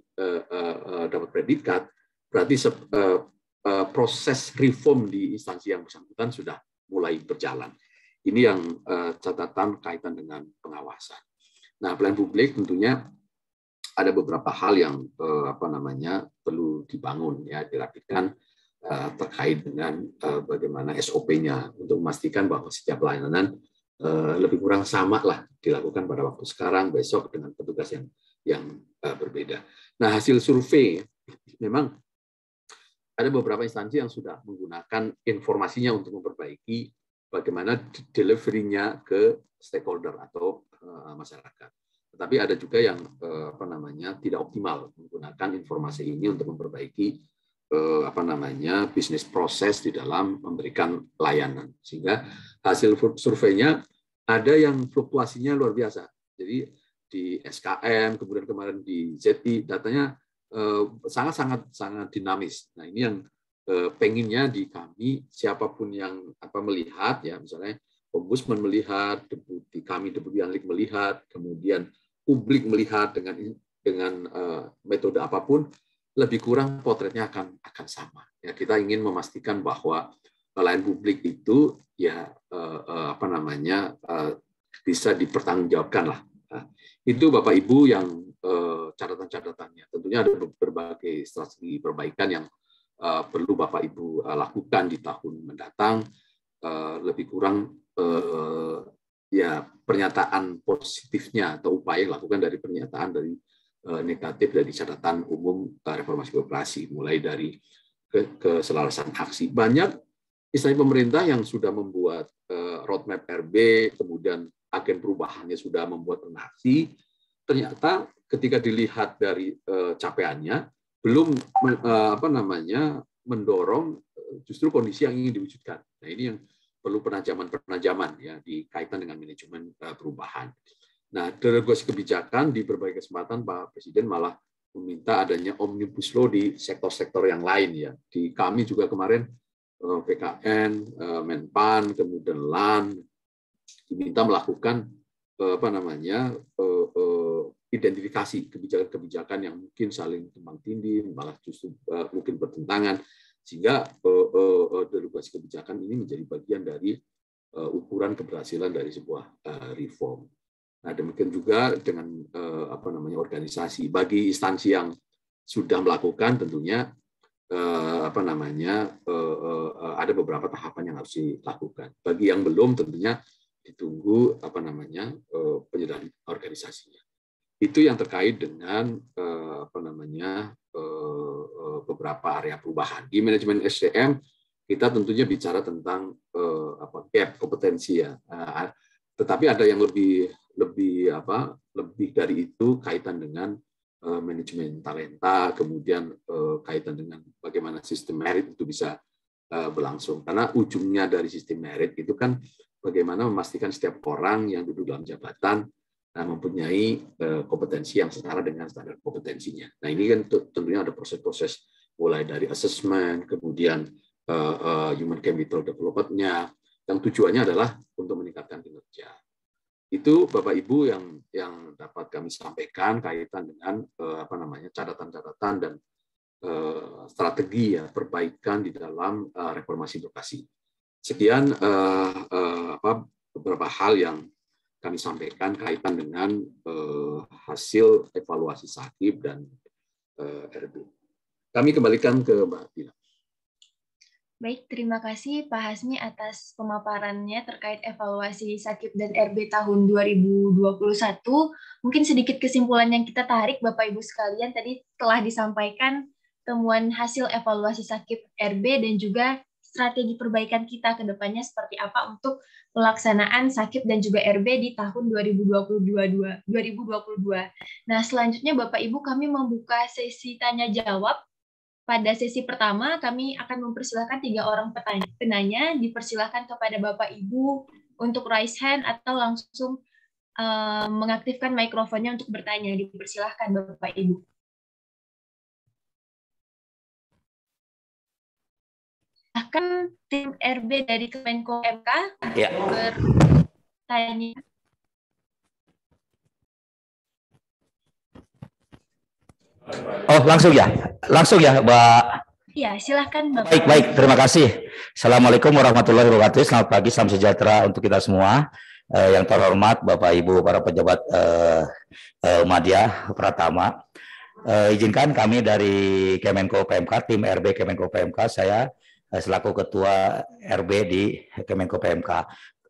dapat predikat, berarti proses reform di instansi yang bersangkutan sudah mulai berjalan. Ini yang catatan kaitan dengan pengawasan. Nah, pelayanan publik tentunya ada beberapa hal yang perlu dibangun ya, dirapikan terkait dengan bagaimana SOP-nya untuk memastikan bahwa setiap pelayanan lebih kurang sama lah dilakukan pada waktu sekarang, besok dengan petugas yang berbeda. Nah, hasil survei memang ada beberapa instansi yang sudah menggunakan informasinya untuk memperbaiki bagaimana delivery-nya ke stakeholder atau masyarakat. Tetapi ada juga yang tidak optimal menggunakan informasi ini untuk memperbaiki bisnis proses di dalam memberikan layanan. Sehingga hasil surveinya ada yang fluktuasinya luar biasa. Jadi di SKM, kemudian kemarin di ZI, datanya sangat dinamis. Nah, ini yang pengennya di kami, siapapun yang melihat, ya misalnya Ombudsman melihat, deputi Anlik melihat, kemudian publik melihat dengan metode apapun, lebih kurang potretnya akan sama. Ya, kita ingin memastikan bahwa pelayanan publik itu ya bisa dipertanggungjawabkan lah. Nah, itu Bapak Ibu yang catatan-catatannya. Tentunya ada berbagai strategi perbaikan yang perlu Bapak Ibu lakukan di tahun mendatang. Lebih kurang ya pernyataan positifnya atau upaya yang dilakukan dari pernyataan dari negatif dari catatan umum reformasi birokrasi, mulai dari keselarasan aksi. Banyak instansi pemerintah yang sudah membuat roadmap RB, kemudian agen perubahannya sudah membuat aksi. Ternyata ketika dilihat dari capaiannya belum mendorong justru kondisi yang ingin diwujudkan. Nah, ini yang perlu penajaman ya di kaitan dengan manajemen perubahan. Nah, delegasi kebijakan di berbagai kesempatan Pak Presiden malah meminta adanya omnibus law di sektor-sektor yang lain ya. Di kami juga kemarin PKN, Menpan, kemudian LAN diminta melakukan identifikasi kebijakan-kebijakan yang mungkin saling tumpang tindih, malah justru mungkin bertentangan, sehingga delegasi kebijakan ini menjadi bagian dari ukuran keberhasilan dari sebuah reform. Nah, demikian juga dengan organisasi. Bagi instansi yang sudah melakukan, tentunya ada beberapa tahapan yang harus dilakukan. Bagi yang belum, tentunya ditunggu penyederhanaan organisasinya. Itu yang terkait dengan beberapa area perubahan. Di manajemen SDM kita tentunya bicara tentang gap kompetensi ya. Tetapi ada yang lebih dari itu, kaitan dengan manajemen talenta, kemudian kaitan dengan bagaimana sistem merit itu bisa berlangsung. Karena ujungnya dari sistem merit itu kan bagaimana memastikan setiap orang yang duduk dalam jabatan mempunyai kompetensi yang setara dengan standar kompetensinya. Nah, ini kan tentunya ada proses-proses mulai dari assessment, kemudian human capital development-nya, yang tujuannya adalah untuk meningkatkan kinerja. Itu Bapak Ibu yang dapat kami sampaikan kaitan dengan catatan-catatan dan strategi ya perbaikan di dalam reformasi birokrasi. Sekian beberapa hal yang kami sampaikan kaitan dengan hasil evaluasi Sakib dan RB. Kami kembalikan ke Mbak Tina. Baik, terima kasih Pak Hasmi atas pemaparannya terkait evaluasi Sakib dan RB tahun 2021. Mungkin sedikit kesimpulan yang kita tarik, Bapak Ibu sekalian, tadi telah disampaikan temuan hasil evaluasi Sakib RB dan juga strategi perbaikan kita ke depannya seperti apa untuk pelaksanaan Sakib dan juga RB di tahun 2022. Nah, selanjutnya Bapak Ibu kami membuka sesi tanya jawab. Pada sesi pertama, kami akan mempersilahkan 3 orang penanya, dipersilahkan kepada Bapak Ibu untuk raise hand atau langsung mengaktifkan mikrofonnya untuk bertanya. Dipersilahkan Bapak Ibu. Bahkan tim RB dari Kemenko MK bertanya. Oh, langsung ya, Mbak. Iya, silakan Bapak. Baik, terima kasih. Assalamualaikum warahmatullahi wabarakatuh. Selamat pagi, salam sejahtera untuk kita semua. Yang terhormat Bapak Ibu para pejabat Madya Pratama, izinkan kami dari Kemenko PMK, tim RB Kemenko PMK, saya selaku Ketua RB di Kemenko PMK.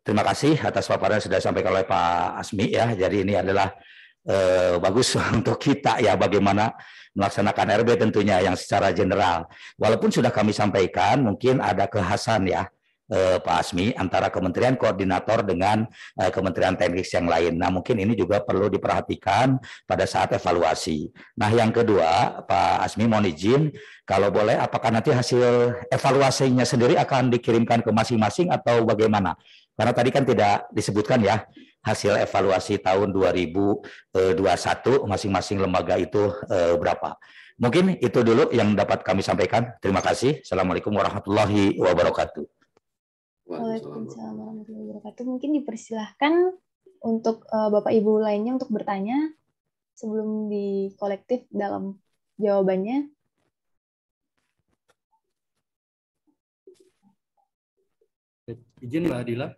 Terima kasih atas paparan yang sudah disampaikan oleh Pak Asmi ya. Jadi ini adalah bagus untuk kita ya, bagaimana melaksanakan RB tentunya yang secara general. Walaupun sudah kami sampaikan, mungkin ada kekhasan ya Pak Asmi antara kementerian koordinator dengan kementerian teknis yang lain. Nah, mungkin ini juga perlu diperhatikan pada saat evaluasi. Nah, yang kedua, Pak Asmi mohon izin, kalau boleh, apakah nanti hasil evaluasinya sendiri akan dikirimkan ke masing-masing atau bagaimana? Karena tadi kan tidak disebutkan ya, hasil evaluasi tahun 2021 masing-masing lembaga itu berapa. Mungkin itu dulu yang dapat kami sampaikan. Terima kasih. Assalamualaikum warahmatullahi wabarakatuh. Waalaikumsalam warahmatullahi wabarakatuh. Mungkin dipersilahkan untuk Bapak Ibu lainnya untuk bertanya sebelum dikolektif dalam jawabannya. Izin Mbak Adila.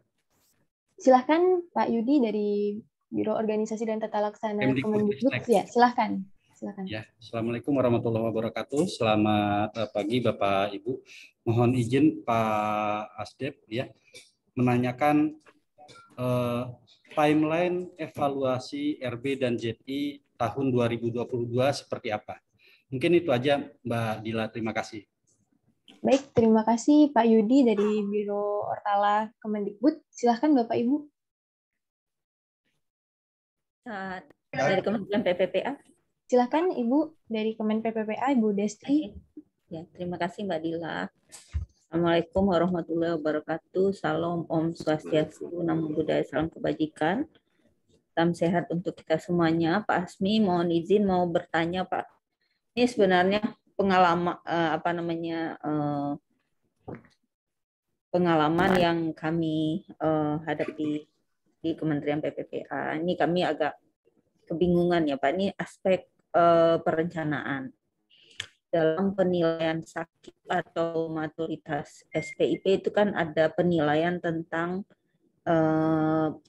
Silahkan Pak Yudi dari Biro Organisasi dan Tata Laksana Kemendikbud. Ya, silahkan. Ya, Assalamualaikum warahmatullahi wabarakatuh. Selamat pagi Bapak Ibu. Mohon izin Pak Asdep ya menanyakan timeline evaluasi RB dan ZI tahun 2022 seperti apa. Mungkin itu aja Mbak Dila. Terima kasih. Baik, terima kasih Pak Yudi dari Biro Ortala Kemendikbud. Silahkan Bapak Ibu. Dari Kementerian PPPA. Silahkan Ibu dari Kemen PPPA, Ibu Destri. Ya, terima kasih Mbak Dila. Assalamualaikum warahmatullahi wabarakatuh. Salam Om Swastiastu, Namo Buddhaya, salam kebajikan. Salam sehat untuk kita semuanya. Pak Asmi, mohon izin mau bertanya Pak. Ini sebenarnya pengalaman pengalaman yang kami hadapi di Kementerian PPPA. Ini kami agak kebingungan ya Pak. Ini aspek perencanaan. Dalam penilaian sakit atau maturitas SPIP itu kan ada penilaian tentang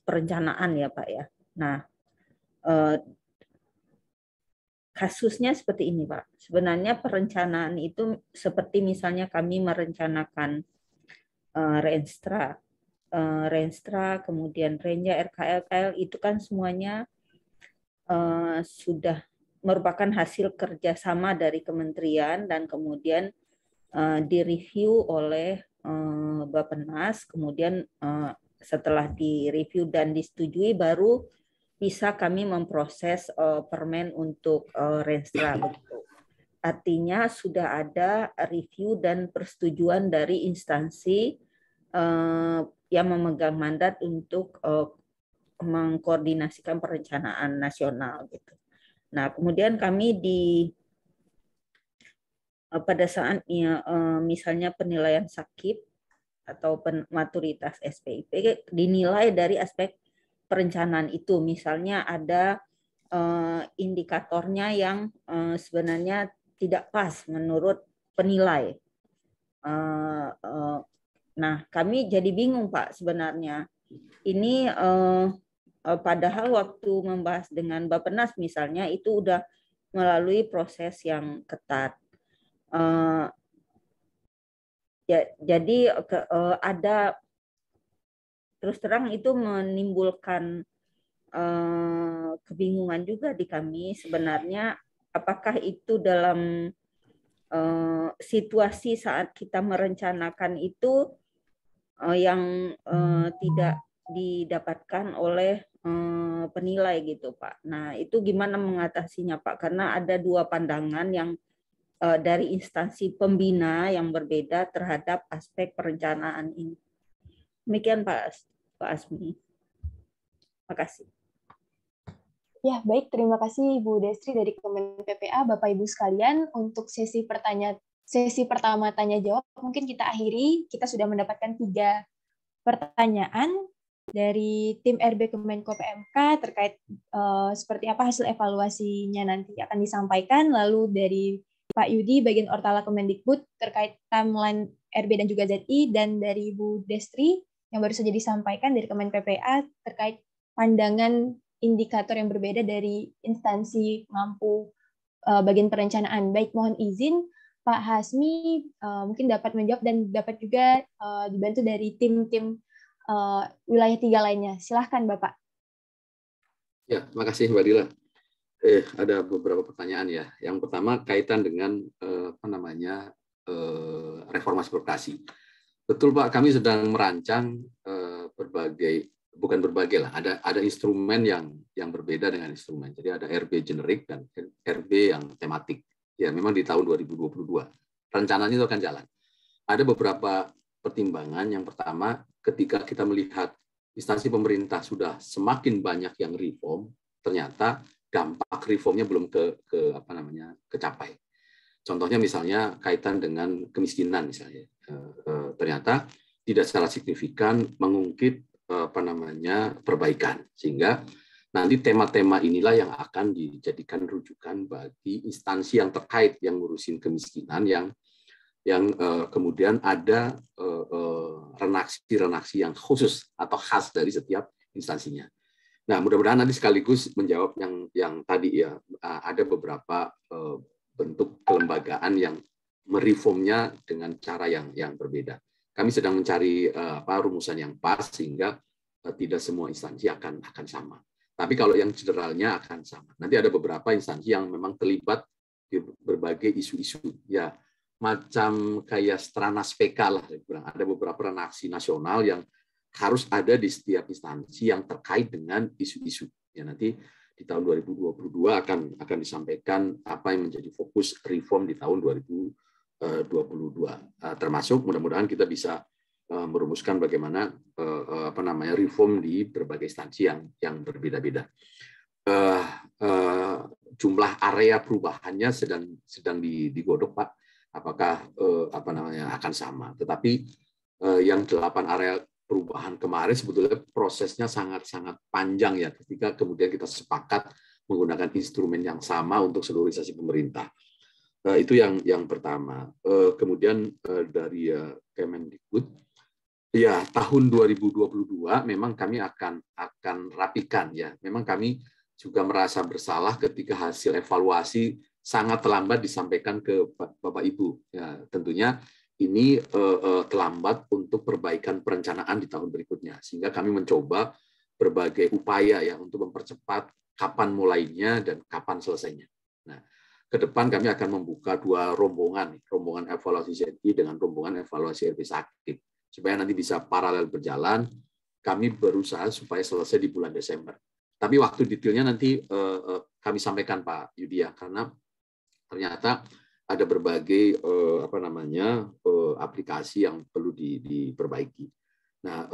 perencanaan ya Pak ya. Nah, kasusnya seperti ini Pak. Sebenarnya perencanaan itu seperti misalnya kami merencanakan Renstra, kemudian Renja, RKL itu kan semuanya sudah merupakan hasil kerjasama dari kementerian dan kemudian direview oleh Bappenas, kemudian setelah direview dan disetujui baru bisa kami memproses permen untuk Renstra. Artinya sudah ada review dan persetujuan dari instansi yang memegang mandat untuk mengkoordinasikan perencanaan nasional gitu. Nah, kemudian kami pada saat misalnya penilaian sakit atau maturitas SPIP dinilai dari aspek perencanaan itu. Misalnya ada indikatornya yang sebenarnya tidak pas menurut penilai. Nah, kami jadi bingung Pak sebenarnya. Ini padahal waktu membahas dengan Bappenas misalnya itu udah melalui proses yang ketat. Jadi ada terus terang itu menimbulkan kebingungan juga di kami sebenarnya apakah itu dalam situasi saat kita merencanakan itu yang tidak didapatkan oleh penilai gitu Pak. Nah itu gimana mengatasinya Pak? Karena ada dua pandangan yang dari instansi pembina yang berbeda terhadap aspek perencanaan ini. Demikian Pak Asmi. Terima kasih. Ya baik, terima kasih Ibu Destri dari Kemen PPA, Bapak Ibu sekalian untuk sesi pertama tanya jawab. Mungkin kita akhiri. Kita sudah mendapatkan 3 pertanyaan dari tim RB Kemenko PMK terkait seperti apa hasil evaluasinya nanti akan disampaikan. Lalu dari Pak Yudi bagian Ortala Kemendikbud terkait timeline RB dan juga ZI, dan dari Ibu Destri yang baru saja disampaikan dari Kemen PPA terkait pandangan indikator yang berbeda dari instansi mampu bagian perencanaan. Baik, mohon izin Pak Hasmi mungkin dapat menjawab dan dapat juga dibantu dari tim-tim wilayah 3 lainnya. Silahkan Bapak. Ya, terima kasih Mbak Dila. Ada beberapa pertanyaan ya. Yang pertama kaitan dengan reformasi birokrasi. Betul Pak, kami sedang merancang ada instrumen yang berbeda dengan instrumen. Jadi ada RB generik dan RB yang tematik. Ya, memang di tahun 2022. Rencananya itu akan jalan. Ada beberapa pertimbangan. Yang pertama, ketika kita melihat instansi pemerintah sudah semakin banyak yang reform, ternyata dampak reformnya belum kecapai. Contohnya misalnya kaitan dengan kemiskinan misalnya. Ternyata tidak secara signifikan mengungkit perbaikan, sehingga nanti tema-tema inilah yang akan dijadikan rujukan bagi instansi yang terkait yang ngurusin kemiskinan yang kemudian ada renaksi yang khusus atau khas dari setiap instansinya. Nah, mudah-mudahan nanti sekaligus menjawab yang tadi ya, ada beberapa bentuk kelembagaan yang mereformnya dengan cara yang berbeda. Kami sedang mencari rumusan yang pas sehingga tidak semua instansi akan sama. Tapi kalau yang generalnya akan sama. Nanti ada beberapa instansi yang memang terlibat di berbagai isu-isu. Ya, macam kayak Stranas PK lah. Ada beberapa renaksi nasional yang harus ada di setiap instansi yang terkait dengan isu-isu. Ya, nanti di tahun 2022 akan disampaikan apa yang menjadi fokus reform di tahun 2022. Termasuk mudah-mudahan kita bisa merumuskan bagaimana reform di berbagai instansi yang berbeda-beda. Jumlah area perubahannya sedang digodok Pak, apakah akan sama. Tetapi yang 8 area perubahan kemarin sebetulnya prosesnya sangat-sangat panjang ya, ketika kemudian kita sepakat menggunakan instrumen yang sama untuk seluruh instansi pemerintah. Itu yang pertama. Kemudian dari Kemendikbud, ya, tahun 2022 memang kami akan rapikan ya. Memang kami juga merasa bersalah ketika hasil evaluasi sangat terlambat disampaikan ke Bapak Ibu. Ya, tentunya ini terlambat untuk perbaikan perencanaan di tahun berikutnya. Sehingga kami mencoba berbagai upaya ya untuk mempercepat kapan mulainya dan kapan selesainya. Nah, ke depan kami akan membuka 2 rombongan evaluasi ZI dengan rombongan evaluasi RB Sakti. Supaya nanti bisa paralel berjalan, kami berusaha supaya selesai di bulan Desember. Tapi waktu detailnya nanti kami sampaikan Pak Yudi ya, karena ternyata ada berbagai aplikasi yang perlu diperbaiki. Nah,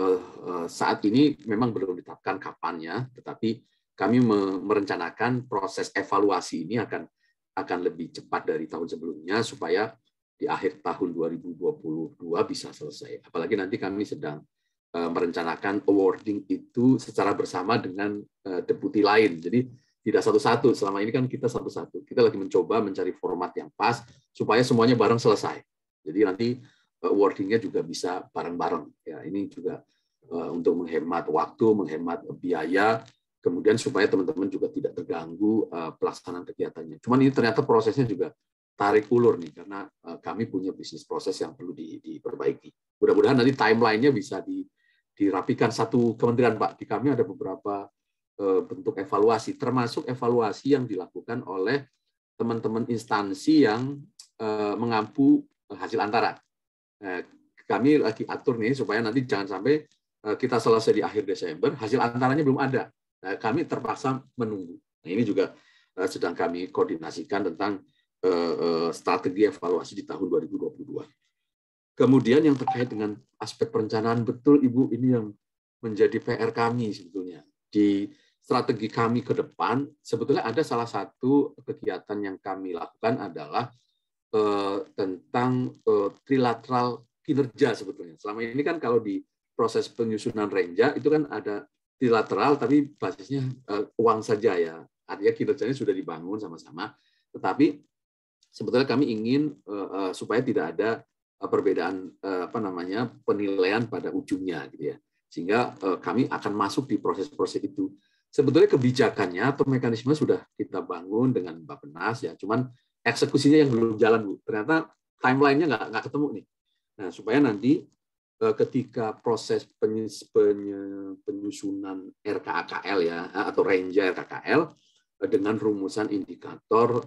saat ini memang belum ditetapkan kapannya, tetapi kami merencanakan proses evaluasi ini akan lebih cepat dari tahun sebelumnya supaya di akhir tahun 2022 bisa selesai. Apalagi nanti kami sedang merencanakan awarding itu secara bersama dengan deputi lain. Jadi tidak satu-satu. Selama ini kan kita satu-satu. Kita lagi mencoba mencari format yang pas supaya semuanya bareng selesai. Jadi nanti awarding-nya juga bisa bareng-bareng. Ya, ini juga untuk menghemat waktu, menghemat biaya, kemudian supaya teman-teman juga tidak terganggu pelaksanaan kegiatannya. Cuman ini ternyata prosesnya juga tarik ulur nih, karena kami punya bisnis proses yang perlu diperbaiki. Mudah-mudahan nanti timeline-nya bisa dirapikan satu kementerian, Pak. Di kami ada beberapa bentuk evaluasi, termasuk evaluasi yang dilakukan oleh teman-teman instansi yang mengampu hasil antara. Kami lagi atur nih, supaya nanti jangan sampai kita selesai di akhir Desember, hasil antaranya belum ada. Nah, kami terpaksa menunggu. Nah, ini juga sedang kami koordinasikan tentang strategi evaluasi di tahun 2022. Kemudian yang terkait dengan aspek perencanaan, betul Ibu, ini yang menjadi PR kami sebetulnya. Di strategi kami ke depan, sebetulnya ada salah satu kegiatan yang kami lakukan adalah tentang trilateral kinerja sebetulnya. Selama ini kan kalau di proses penyusunan Renja itu kan ada trilateral, tapi basisnya uang saja ya. Artinya kinerjanya sudah dibangun sama-sama, tetapi sebetulnya kami ingin supaya tidak ada perbedaan penilaian pada ujungnya gitu ya. Sehingga kami akan masuk di proses-proses itu. Sebetulnya kebijakannya atau mekanisme sudah kita bangun dengan Bappenas ya, cuman eksekusinya yang belum jalan, Bu. Ternyata timeline-nya nggak ketemu nih. Nah, supaya nanti ketika proses penyusunan RKKL ya, atau Renja RKKL dengan rumusan indikator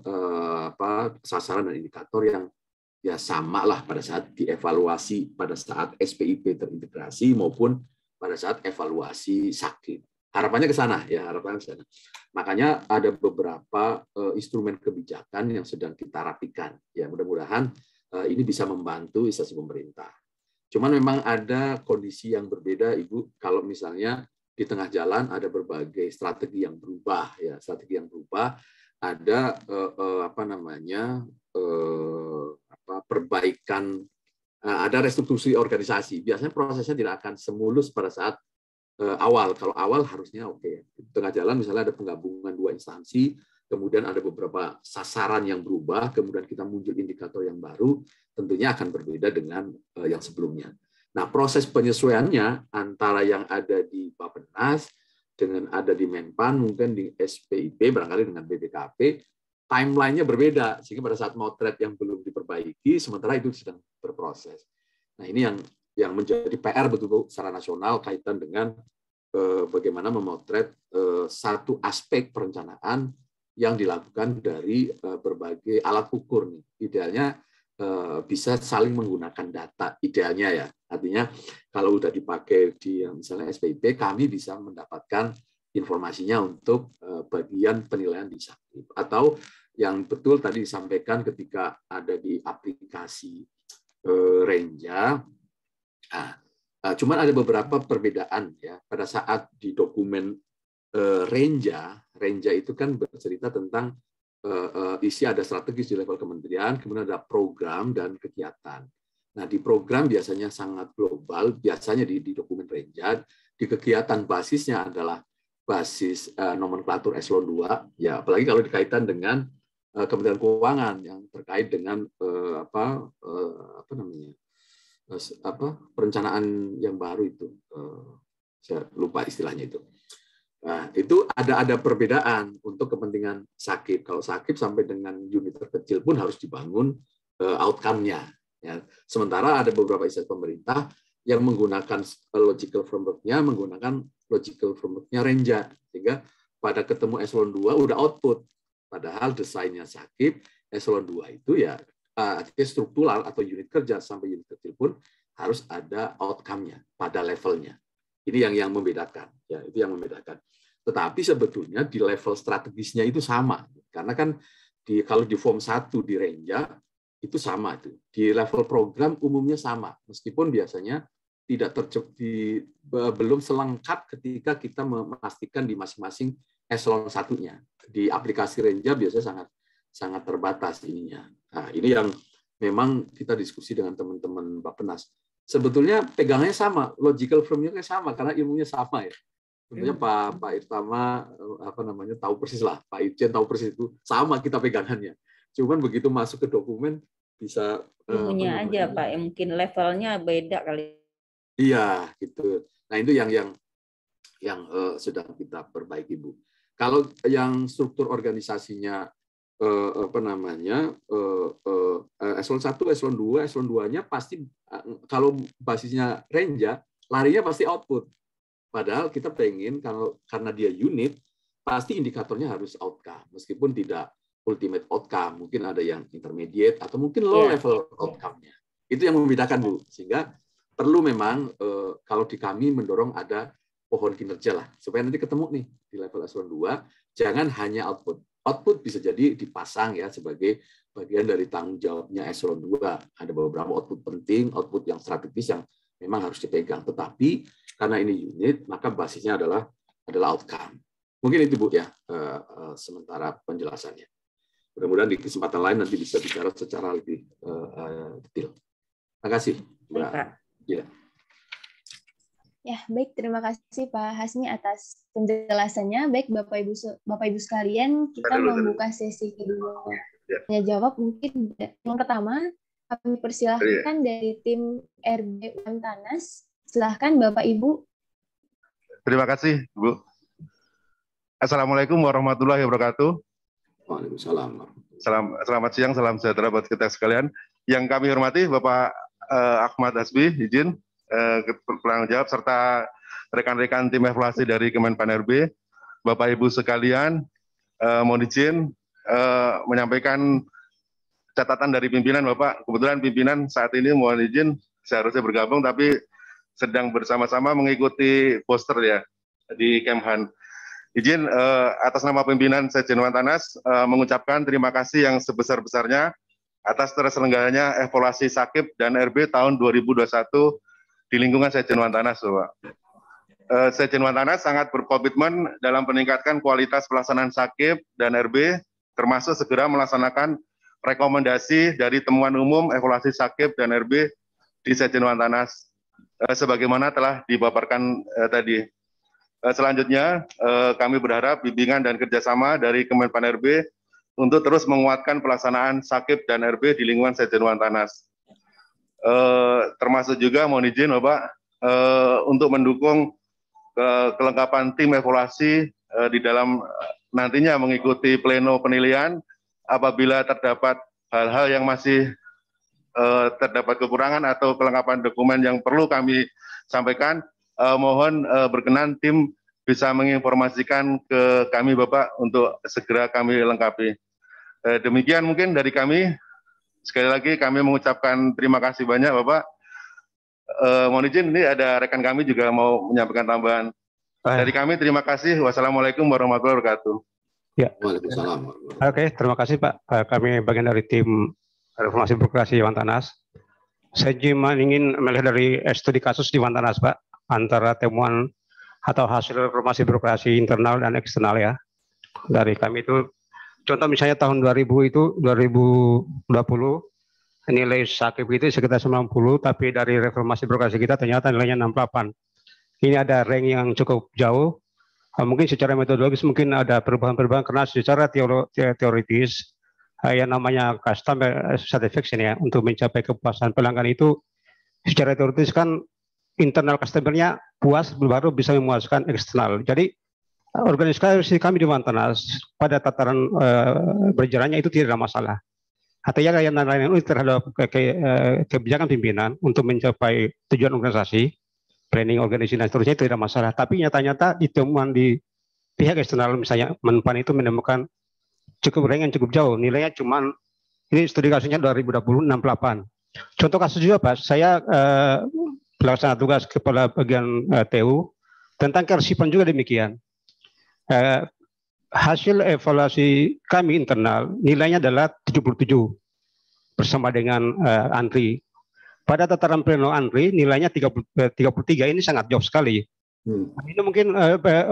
sasaran dan indikator yang ya sama lah pada saat dievaluasi pada saat SPIP terintegrasi maupun pada saat evaluasi sakit. Harapannya ke sana ya, harapannya ke sana. Makanya ada beberapa instrumen kebijakan yang sedang kita rapikan. Ya, mudah-mudahan ini bisa membantu instansi pemerintah. Cuman memang ada kondisi yang berbeda, Ibu, kalau misalnya di tengah jalan ada berbagai strategi yang berubah ya, strategi yang berubah, ada perbaikan, ada restrukturasi organisasi. Biasanya prosesnya tidak akan semulus pada saat awal. Kalau awal harusnya oke. Di tengah jalan misalnya ada penggabungan dua instansi, kemudian ada beberapa sasaran yang berubah, kemudian kita muncul indikator yang baru, tentunya akan berbeda dengan yang sebelumnya. Nah, proses penyesuaiannya antara yang ada di Bappenas dengan ada di Menpan, mungkin di SPIP, barangkali dengan BPKP, timeline-nya berbeda, sehingga pada saat motret yang belum diperbaiki, sementara itu sedang berproses. Nah, ini yang menjadi PR betul-betul secara nasional kaitan dengan bagaimana memotret satu aspek perencanaan yang dilakukan dari berbagai alat ukur nih. Idealnya bisa saling menggunakan data, idealnya ya. Artinya kalau udah dipakai di misalnya SPIP, kami bisa mendapatkan informasinya untuk bagian penilaian di Sakti. Atau yang betul tadi disampaikan ketika ada di aplikasi Renja, cuman ada beberapa perbedaan ya. Pada saat di dokumen Renja itu kan bercerita tentang isi ada strategis di level kementerian, kemudian ada program dan kegiatan. Nah, di program biasanya sangat global, biasanya di dokumen Renja, di kegiatan basisnya adalah basis nomenklatur eselon 2, ya apalagi kalau dikaitkan dengan Kementerian Keuangan yang terkait dengan perencanaan yang baru itu, saya lupa istilahnya itu. Nah, itu ada perbedaan untuk kepentingan sakit. Kalau sakit sampai dengan unit terkecil pun harus dibangun outcome-nya. Ya. Sementara ada beberapa instansi pemerintah yang menggunakan logical framework-nya, menggunakan logical framework-nya Renja. Sehingga pada ketemu eselon 2 udah output. Padahal desainnya sakit, eselon 2 itu ya struktural atau unit kerja sampai unit kecil pun harus ada outcome-nya pada levelnya. Ini yang membedakan, ya itu yang membedakan. Tetapi sebetulnya di level strategisnya itu sama, karena kan kalau di form 1 di Renja itu sama itu. Di level program umumnya sama, meskipun biasanya belum selengkap ketika kita memastikan di masing-masing eselon 1-nya. Di aplikasi Renja biasanya sangat terbatas ininya. Nah, ini yang memang kita diskusi dengan teman-teman Bappenas. Sebetulnya pegangannya sama, logical framework-nya sama karena ilmunya sama ya. Tentunya Pak Irtama tahu persis lah, Pak Irjen tahu persis itu sama kita pegangannya. Cuman begitu masuk ke dokumen bisa ilmunya aja Pak, mungkin levelnya beda kali. Iya, gitu. Nah, itu yang sedang kita perbaiki, Bu. Kalau yang struktur organisasinya eselon 1, eselon 2, eselon 2-nya pasti kalau basisnya Renja, larinya pasti output. Padahal kita pengen karena dia unit, pasti indikatornya harus outcome, meskipun tidak ultimate outcome, mungkin ada yang intermediate atau mungkin low level outcome-nya. Itu yang membedakan, Bu. Sehingga perlu memang kalau di kami mendorong ada pohon kinerja lah, supaya nanti ketemu nih di level eselon 2, jangan hanya output. Output bisa jadi dipasang ya sebagai bagian dari tanggung jawabnya eselon 2. Ada beberapa output penting, output yang strategis yang memang harus dipegang. Tetapi karena ini unit, maka basisnya adalah outcome. Mungkin itu, Bu, ya, sementara penjelasannya. Mudah-mudahan di kesempatan lain nanti bisa bicara secara lebih detail. Terima kasih, Mbak. Ya. Ya, baik. Terima kasih Pak Hasmi atas penjelasannya. Baik, Bapak Ibu sekalian, kita membuka sesi kedua. Ya, jawab mungkin yang pertama, kami persilahkan dari tim RB UM Tanas. Silahkan Bapak Ibu Terima kasih, Bu. Assalamualaikum warahmatullahi wabarakatuh. Waalaikumsalam. Selamat siang, salam sejahtera buat kita sekalian. Yang kami hormati Bapak Ahmad Hasbi, izin penanggung jawab, serta rekan-rekan tim evaluasi dari Kemenpan RB, Bapak Ibu sekalian, mohon izin menyampaikan catatan dari pimpinan Bapak. Kebetulan pimpinan saat ini mohon izin seharusnya bergabung, tapi sedang bersama-sama mengikuti poster ya di Kemhan. Izin atas nama pimpinan Sekjen Wantanas mengucapkan terima kasih yang sebesar-besarnya atas terselenggaranya evaluasi Sakip dan RB tahun 2021 di lingkungan Sekjen Wantanas, Bapak. Sekjen Wantanas sangat berkomitmen dalam meningkatkan kualitas pelaksanaan Sakip dan RB, termasuk segera melaksanakan rekomendasi dari temuan umum evaluasi Sakip dan RB di Sekjen Wantanas, sebagaimana telah dipaparkan tadi. Selanjutnya, kami berharap bimbingan dan kerjasama dari Kemenpan RB untuk terus menguatkan pelaksanaan Sakip dan RB di lingkungan Sekjen Wantanas. Termasuk juga mohon izin Bapak, untuk mendukung kelengkapan tim evaluasi di dalam nantinya mengikuti pleno penilaian apabila terdapat hal-hal yang masih terdapat kekurangan atau kelengkapan dokumen yang perlu kami sampaikan. Mohon berkenan tim bisa menginformasikan ke kami Bapak untuk segera kami lengkapi. Demikian mungkin dari kami. Sekali lagi kami mengucapkan terima kasih banyak Bapak. Mohon izin ini ada rekan kami juga mau menyampaikan tambahan. Dari kami terima kasih. Wassalamualaikum warahmatullahi wabarakatuh. Ya. Waalaikumsalam. Oke, terima kasih Pak. Kami bagian dari tim Reformasi Birokrasi Wantanas. Saya cuma ingin melihat dari studi kasus di Wantanas Pak, antara temuan atau hasil reformasi birokrasi internal dan eksternal ya. Dari kami itu, contoh misalnya tahun 2000 itu, 2020, nilai Sakip itu sekitar 90, tapi dari reformasi birokrasi kita ternyata nilainya 68. Ini ada rank yang cukup jauh. Mungkin secara metodologis mungkin ada perubahan-perubahan, karena secara teoritis, yang namanya custom satisfaction ya, untuk mencapai kepuasan pelanggan itu, secara teoritis kan internal customer-nya puas baru bisa memuaskan eksternal. Jadi organisasi kami di Wantanas pada tataran berjalannya itu tidak ada masalah. Artinya layanan terhadap kebijakan pimpinan untuk mencapai tujuan organisasi, planning organisasi dan seterusnya itu tidak masalah. Tapi nyata-nyata ditemuan di pihak eksternal, misalnya Menpan itu menemukan cukup rank yang cukup jauh. Nilainya cuman, ini studi kasusnya 2020 68. Contoh kasus juga Pak, saya pelaksana tugas kepala bagian TU tentang kearsipan juga demikian. Hasil evaluasi kami internal nilainya adalah 77 bersama dengan Andri. Pada tataran pleno Andri nilainya 33, ini sangat jauh sekali. Ini mungkin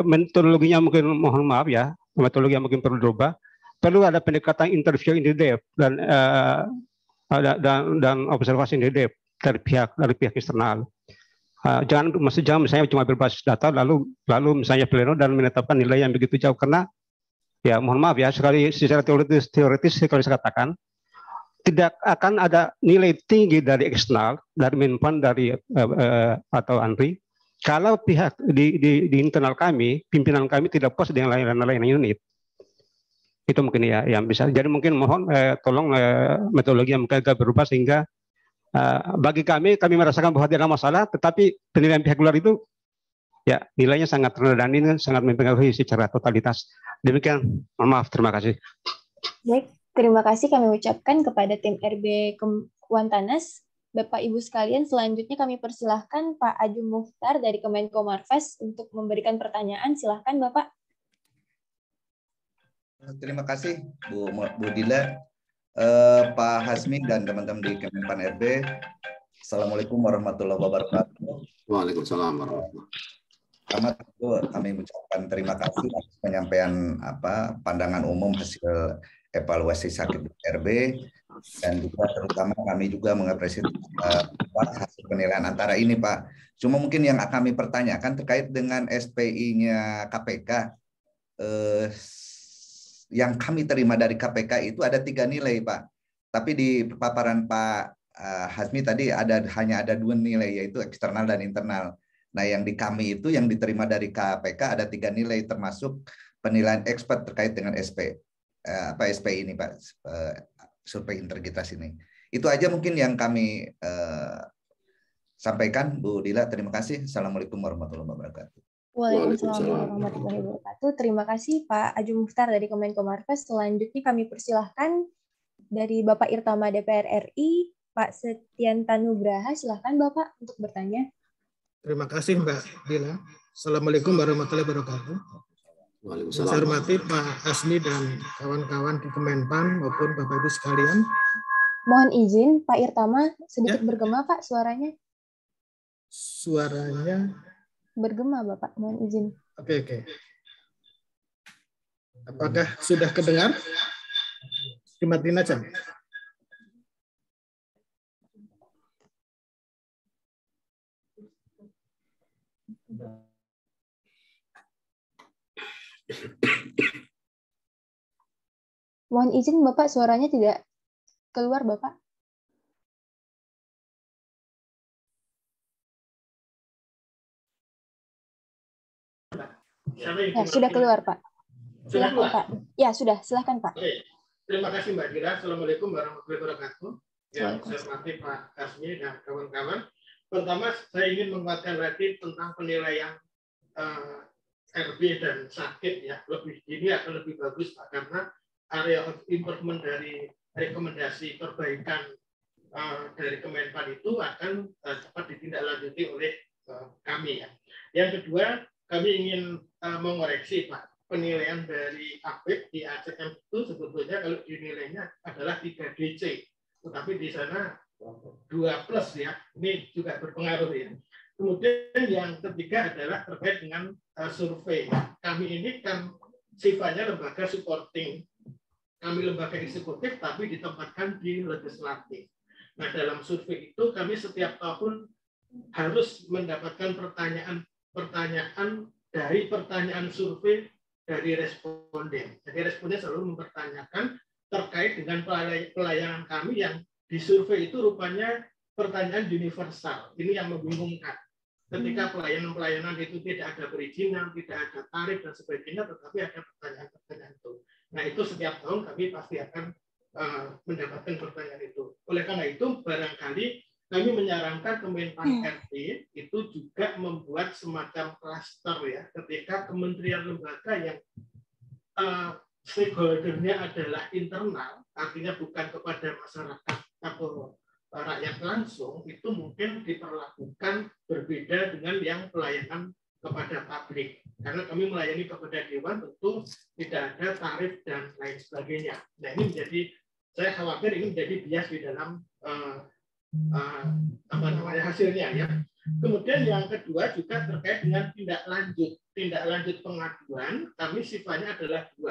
metodologinya mungkin mohon maaf ya, metodologi yang mungkin perlu dirubah. Perlu ada pendekatan interview in the depth dan observasi in the depth dari pihak eksternal. Jangan misalnya cuma berbasis data lalu misalnya pleno dan menetapkan nilai yang begitu jauh, karena ya mohon maaf ya, secara teoritis sekali saya katakan tidak akan ada nilai tinggi dari eksternal, dari Menpan, dari atau Andri, kalau pihak di internal kami, pimpinan kami tidak puas dengan layanan unit. Itu mungkin ya yang bisa. Jadi mungkin mohon tolong metodologi yang mungkin agak berubah sehingga bagi kami merasakan bahwa tidak ada masalah, tetapi penilaian pihak luar itu ya nilainya sangat rendah dan ini sangat mempengaruhi secara totalitas. Demikian, mohon maaf, terima kasih. Baik, terima kasih kami ucapkan kepada tim RB Wantanas. Bapak Ibu sekalian, selanjutnya kami persilahkan Pak Ajum Mukhtar dari Kemenko Marves untuk memberikan pertanyaan. Silahkan Bapak. Terima kasih Bu Dila. Pak Hasmi dan teman-teman di Kemenpan RB. Assalamualaikum warahmatullahi wabarakatuh. Waalaikumsalam warahmatullahi wabarakatuh. Pertama tentu kami mengucapkan terima kasih atas penyampaian pandangan umum hasil evaluasi Sakip RB, dan juga terutama kami juga mengapresiasi hasil penilaian antara ini Pak. Cuma mungkin yang kami pertanyakan terkait dengan SPI-nya KPK. Yang kami terima dari KPK itu ada 3 nilai Pak. Tapi di paparan Pak Hasmi tadi hanya ada 2 nilai, yaitu eksternal dan internal. Nah, yang di kami itu yang diterima dari KPK ada 3 nilai, termasuk penilaian expert terkait dengan SP ini, Pak, survei integritas ini. Itu aja mungkin yang kami sampaikan, Bu Dila. Terima kasih. Assalamualaikum warahmatullahi wabarakatuh. Waalaikumsalam warahmatullahi wabarakatuh. Terima kasih Pak Aju Mukhtar dari Kemenko Marves. Selanjutnya kami persilahkan dari Bapak Irtama DPR RI, Pak Setianta Nugraha. Silahkan Bapak untuk bertanya. Terima kasih Mbak Dila. Assalamualaikum warahmatullahi wabarakatuh. Waalaikumsalam. Saya hormati Pak Hasmi dan kawan-kawan di Kemenpan maupun Bapak Ibu sekalian. Mohon izin Pak Irtama sedikit bergema Pak suaranya. Suaranya bergema Bapak, mohon izin. Oke. Apakah sudah kedengar? Dimatiin aja. Mohon izin Bapak, suaranya tidak keluar Bapak. Ya, sudah keluar Pak. Silakan Pak. Ya, sudah. Silakan Pak. Oke. Terima kasih Mbak Dila. Assalamualaikum warahmatullahi wabarakatuh. Ya, saya hormati Pak Hasmi dan kawan-kawan. Pertama, saya ingin menguatkan lagi tentang penilaian RB dan sakit ya. Ini akan lebih bagus Pak, karena area of improvement dari rekomendasi perbaikan dari Kemenpan itu akan cepat ditindaklanjuti oleh kami ya. Yang kedua, kami ingin mengoreksi Pak, penilaian dari APEC di ACM itu sebetulnya kalau dinilainya adalah 3 DC, tetapi di sana 2+ ya, ini juga berpengaruh ya. Kemudian yang ketiga adalah terkait dengan survei. Kami ini kan sifatnya lembaga supporting, kami lembaga eksekutif tapi ditempatkan di legislatif. Nah, dalam survei itu kami setiap tahun harus mendapatkan pertanyaan dari pertanyaan survei dari responden. Jadi responden selalu mempertanyakan terkait dengan pelayanan kami yang di survei itu rupanya pertanyaan universal. Ini yang membingungkan. Ketika pelayanan-pelayanan itu tidak ada perizinan, tidak ada tarif dan sebagainya, tetapi ada pertanyaan-pertanyaan itu. Nah, itu setiap tahun kami pasti akan mendapatkan pertanyaan itu. Oleh karena itu, barangkali kami menyarankan Kemenpan RB itu juga membuat semacam klaster ya, ketika kementerian lembaga yang stakeholder-nya adalah internal, artinya bukan kepada masyarakat atau rakyat langsung, itu mungkin diperlakukan berbeda dengan yang pelayanan kepada publik. Karena kami melayani kepada dewan tentu tidak ada tarif dan lain sebagainya. Nah, ini menjadi, saya khawatir ini menjadi bias di dalam hasilnya ya. Kemudian yang kedua juga terkait dengan tindak lanjut pengaduan, kami sifatnya adalah 2.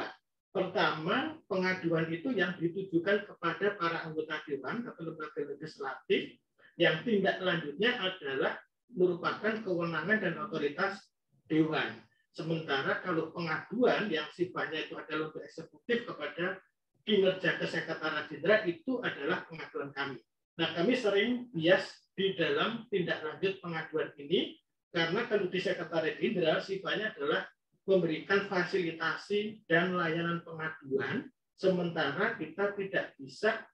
Pertama, pengaduan itu yang ditujukan kepada para anggota dewan atau lembaga legislatif, yang tindak lanjutnya adalah merupakan kewenangan dan otoritas dewan. Sementara kalau pengaduan yang sifatnya itu adalah untuk eksekutif kepada kinerja Kesekretariat Jenderal itu adalah pengaduan kami. Nah, kami sering bias di dalam tindak lanjut pengaduan ini, karena kalau di Sekretariat Jenderal sifatnya adalah memberikan fasilitasi dan layanan pengaduan, sementara kita tidak bisa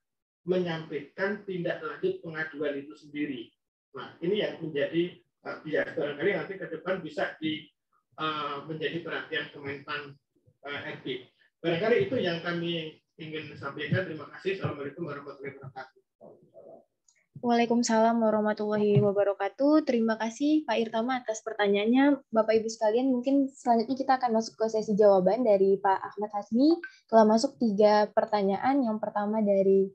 menyampaikan tindak lanjut pengaduan itu sendiri. Nah, ini yang menjadi bias. Barangkali nanti ke depan bisa menjadi perhatian Kemenpan RB. Barangkali itu yang kami ingin sampaikan. Terima kasih. Assalamualaikum warahmatullahi wabarakatuh. Waalaikumsalam warahmatullahi wabarakatuh. Terima kasih Pak Irtama atas pertanyaannya. Bapak Ibu sekalian, mungkin selanjutnya kita akan masuk ke sesi jawaban dari Pak Ahmad Hasmi. Telah masuk 3 pertanyaan. Yang pertama dari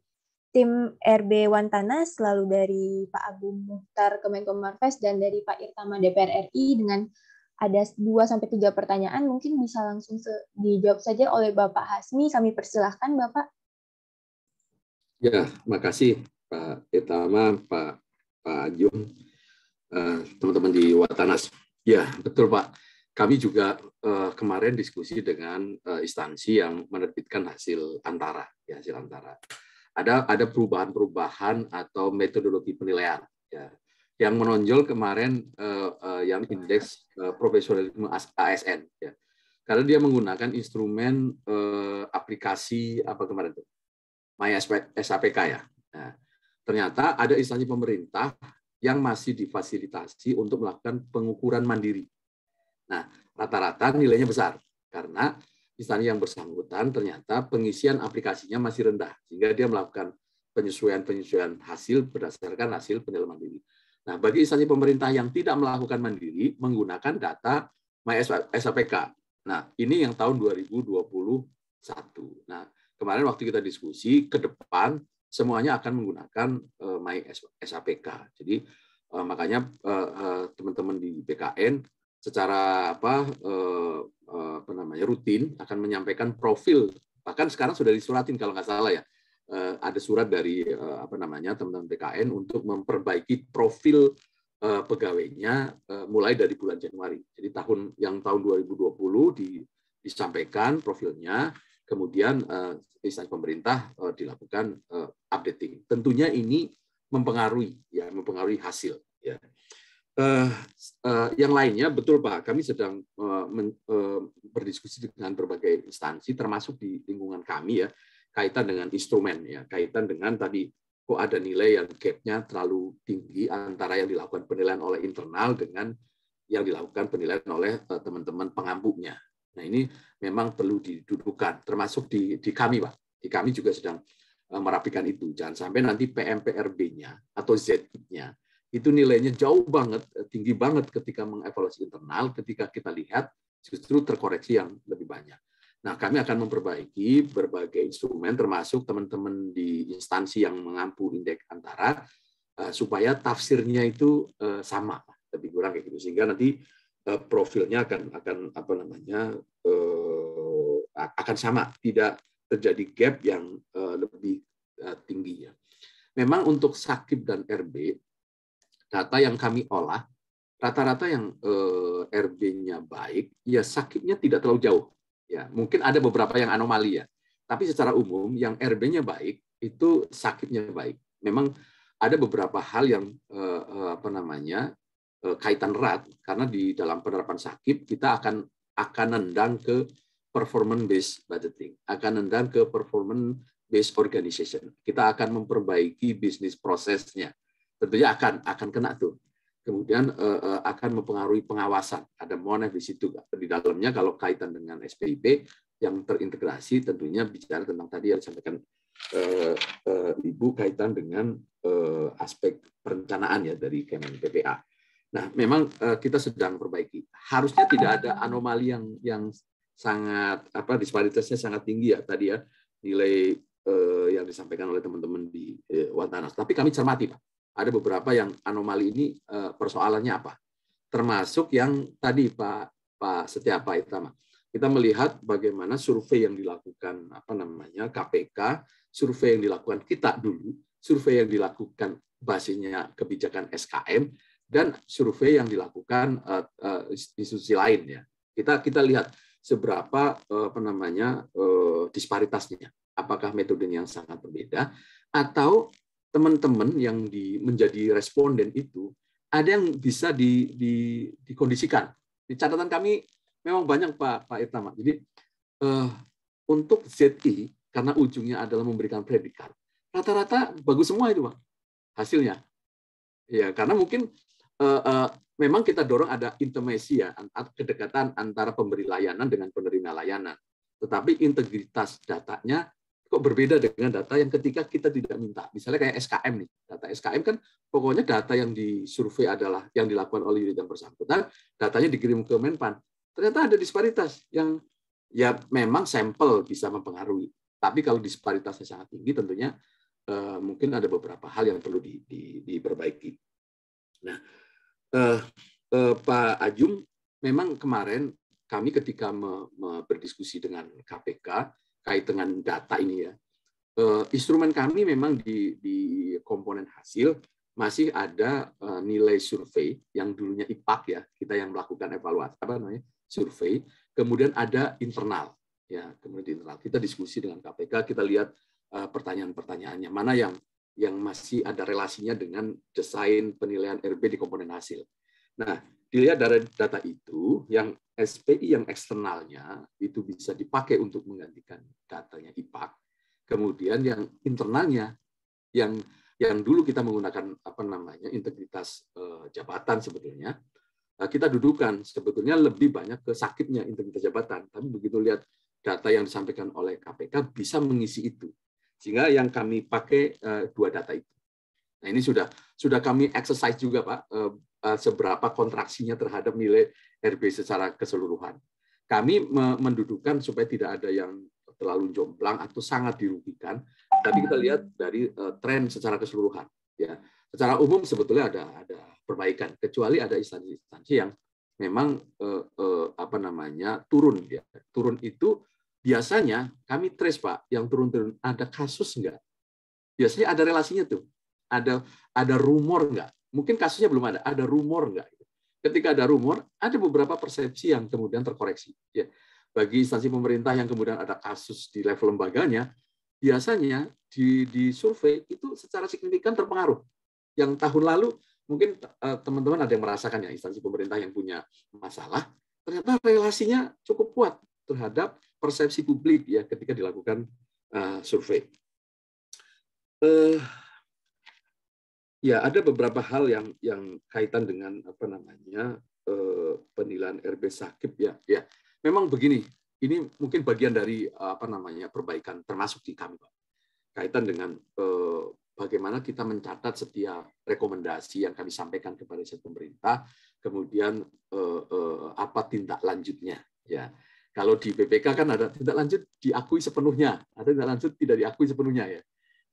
tim RB Wantanas, lalu dari Pak Agung Mukhtar Kemenko Marves, dan dari Pak Irtama DPR RI. Dengan ada 2-3 pertanyaan, mungkin bisa langsung dijawab saja oleh Bapak Hasmi. Kami persilahkan Bapak. Ya, makasih Pak Irtama, Pak Ajung, teman-teman di Wantanas. Ya, betul Pak. Kami juga kemarin diskusi dengan instansi yang menerbitkan hasil antara. Ya, hasil antara. Ada perubahan-perubahan atau metodologi penilaian. Ya. Yang menonjol kemarin yang indeks profesionalisme ASN, ya. Karena dia menggunakan instrumen aplikasi apa kemarin itu, MySAPK ya. Nah, ternyata ada instansi pemerintah yang masih difasilitasi untuk melakukan pengukuran mandiri. Nah, rata-rata nilainya besar karena instansi yang bersangkutan ternyata pengisian aplikasinya masih rendah, sehingga dia melakukan penyesuaian hasil berdasarkan hasil penilaian mandiri. Nah, bagi instansi pemerintah yang tidak melakukan mandiri menggunakan data MySAPK. Nah, ini yang tahun 2021. Nah, kemarin waktu kita diskusi ke depan semuanya akan menggunakan MySAPK. Jadi makanya teman-teman di BKN secara rutin akan menyampaikan profil, bahkan sekarang sudah disuratin kalau nggak salah ya, ada surat dari teman-teman BKN untuk memperbaiki profil pegawainya mulai dari bulan Januari. Jadi tahun 2020 disampaikan profilnya, kemudian instansi pemerintah dilakukan updating. Tentunya ini mempengaruhi hasil. Ya. Yang lainnya betul Pak, kami sedang berdiskusi dengan berbagai instansi, termasuk di lingkungan kami ya, kaitan dengan instrumen ya, kaitan dengan tadi kok ada nilai yang gap-nya terlalu tinggi antara yang dilakukan penilaian oleh internal dengan yang dilakukan penilaian oleh teman-teman pengampunya. Nah ini memang perlu didudukan, termasuk di kami Pak. Di kami juga sedang merapikan itu. Jangan sampai nanti PMPRB-nya atau ZI-nya itu nilainya jauh banget, tinggi banget ketika mengevaluasi internal, ketika kita lihat justru terkoreksi yang lebih banyak. Nah, kami akan memperbaiki berbagai instrumen, termasuk teman-teman di instansi yang mengampu indeks antara, supaya tafsirnya itu sama, lebih kurang kayak gitu, sehingga nanti profilnya akan sama, tidak terjadi gap yang lebih tinggi ya. Memang untuk Sakib dan RB, data yang kami olah, rata-rata yang RB-nya baik, ya Sakibnya tidak terlalu jauh. Ya, mungkin ada beberapa yang anomali ya, tapi secara umum yang RB-nya baik itu Sakibnya baik. Memang ada beberapa hal yang kaitan erat, karena di dalam penerapan Sakib kita akan nendang ke performance based budgeting, akan nendang ke performance based organization. Kita akan memperbaiki bisnis prosesnya. Tentunya akan kena tuh. Kemudian akan mempengaruhi pengawasan. Ada monef di situ di dalamnya. Kalau kaitan dengan SPIP yang terintegrasi, tentunya bicara tentang tadi yang disampaikan Ibu kaitan dengan aspek perencanaan ya dari Kemen PPA. Nah, memang kita sedang perbaiki. Harusnya tidak ada anomali yang sangat disparitasnya sangat tinggi ya tadi ya, nilai yang disampaikan oleh teman-teman di Wantanas. Tapi kami cermati Pak. Ada beberapa yang anomali ini persoalannya apa? Termasuk yang tadi Pak Setiapa Itama. Kita melihat bagaimana survei yang dilakukan KPK, survei yang dilakukan kita dulu, survei yang dilakukan basisnya kebijakan SKM, dan survei yang dilakukan institusi lain ya. Kita lihat seberapa disparitasnya. Apakah metodenya yang sangat berbeda atau teman-teman yang menjadi responden itu ada yang bisa dikondisikan. Di catatan kami memang banyak Pak Irtama. Jadi untuk ZI karena ujungnya adalah memberikan predikat, rata-rata bagus semua itu Pak hasilnya. Ya karena mungkin memang kita dorong ada intimasi ya, kedekatan antara pemberi layanan dengan penerima layanan. Tetapi integritas datanya kok berbeda dengan data yang ketika kita tidak minta. Misalnya kayak SKM nih. Data SKM kan pokoknya data yang disurvei adalah yang dilakukan oleh unit yang bersangkutan, datanya dikirim ke Menpan. Ternyata ada disparitas yang ya memang sampel bisa mempengaruhi. Tapi kalau disparitasnya sangat tinggi tentunya mungkin ada beberapa hal yang perlu diperbaiki. Nah, Pak Ajung, memang kemarin kami ketika berdiskusi dengan KPK kait dengan data ini ya, instrumen kami memang di komponen hasil masih ada nilai survei yang dulunya IPAK ya, kita yang melakukan evaluasi survei, kemudian ada internal ya, kemudian di internal kita diskusi dengan KPK, kita lihat pertanyaan-pertanyaannya mana yang yang masih ada relasinya dengan desain penilaian RB di komponen hasil. Nah, dilihat dari data itu, yang SPI yang eksternalnya itu bisa dipakai untuk menggantikan datanya IPAK. Kemudian yang internalnya, yang dulu kita menggunakan integritas jabatan sebetulnya, kita dudukan sebetulnya lebih banyak ke sakitnya integritas jabatan. Tapi begitu lihat data yang disampaikan oleh KPK bisa mengisi itu. Sehingga yang kami pakai dua data itu. Nah, ini sudah kami exercise juga, Pak, seberapa kontraksinya terhadap nilai RB secara keseluruhan. Kami mendudukan supaya tidak ada yang terlalu jomplang atau sangat dirugikan, tapi kita lihat dari tren secara keseluruhan. Ya, secara umum sebetulnya ada perbaikan, kecuali ada instansi-instansi yang memang turun. Ya. Turun itu biasanya kami trace, Pak, yang turun-turun ada kasus enggak? Biasanya ada relasinya tuh. Ada rumor enggak? Mungkin kasusnya belum ada rumor enggak? Ketika ada rumor, ada beberapa persepsi yang kemudian terkoreksi. Ya. Bagi instansi pemerintah yang kemudian ada kasus di level lembaganya, biasanya di survei itu secara signifikan terpengaruh. Yang tahun lalu, mungkin teman-teman ada yang merasakan ya, instansi pemerintah yang punya masalah, ternyata relasinya cukup kuat terhadap persepsi publik ya ketika dilakukan survei. Ya, ada beberapa hal yang kaitan dengan penilaian RB Sakip ya. Ya, memang begini. Ini mungkin bagian dari perbaikan termasuk di kami, Pak. Kaitan dengan bagaimana kita mencatat setiap rekomendasi yang kami sampaikan kepada pemerintah, kemudian apa tindak lanjutnya. Ya, kalau di BPK kan ada tindak lanjut diakui sepenuhnya, ada tindak lanjut tidak diakui sepenuhnya ya.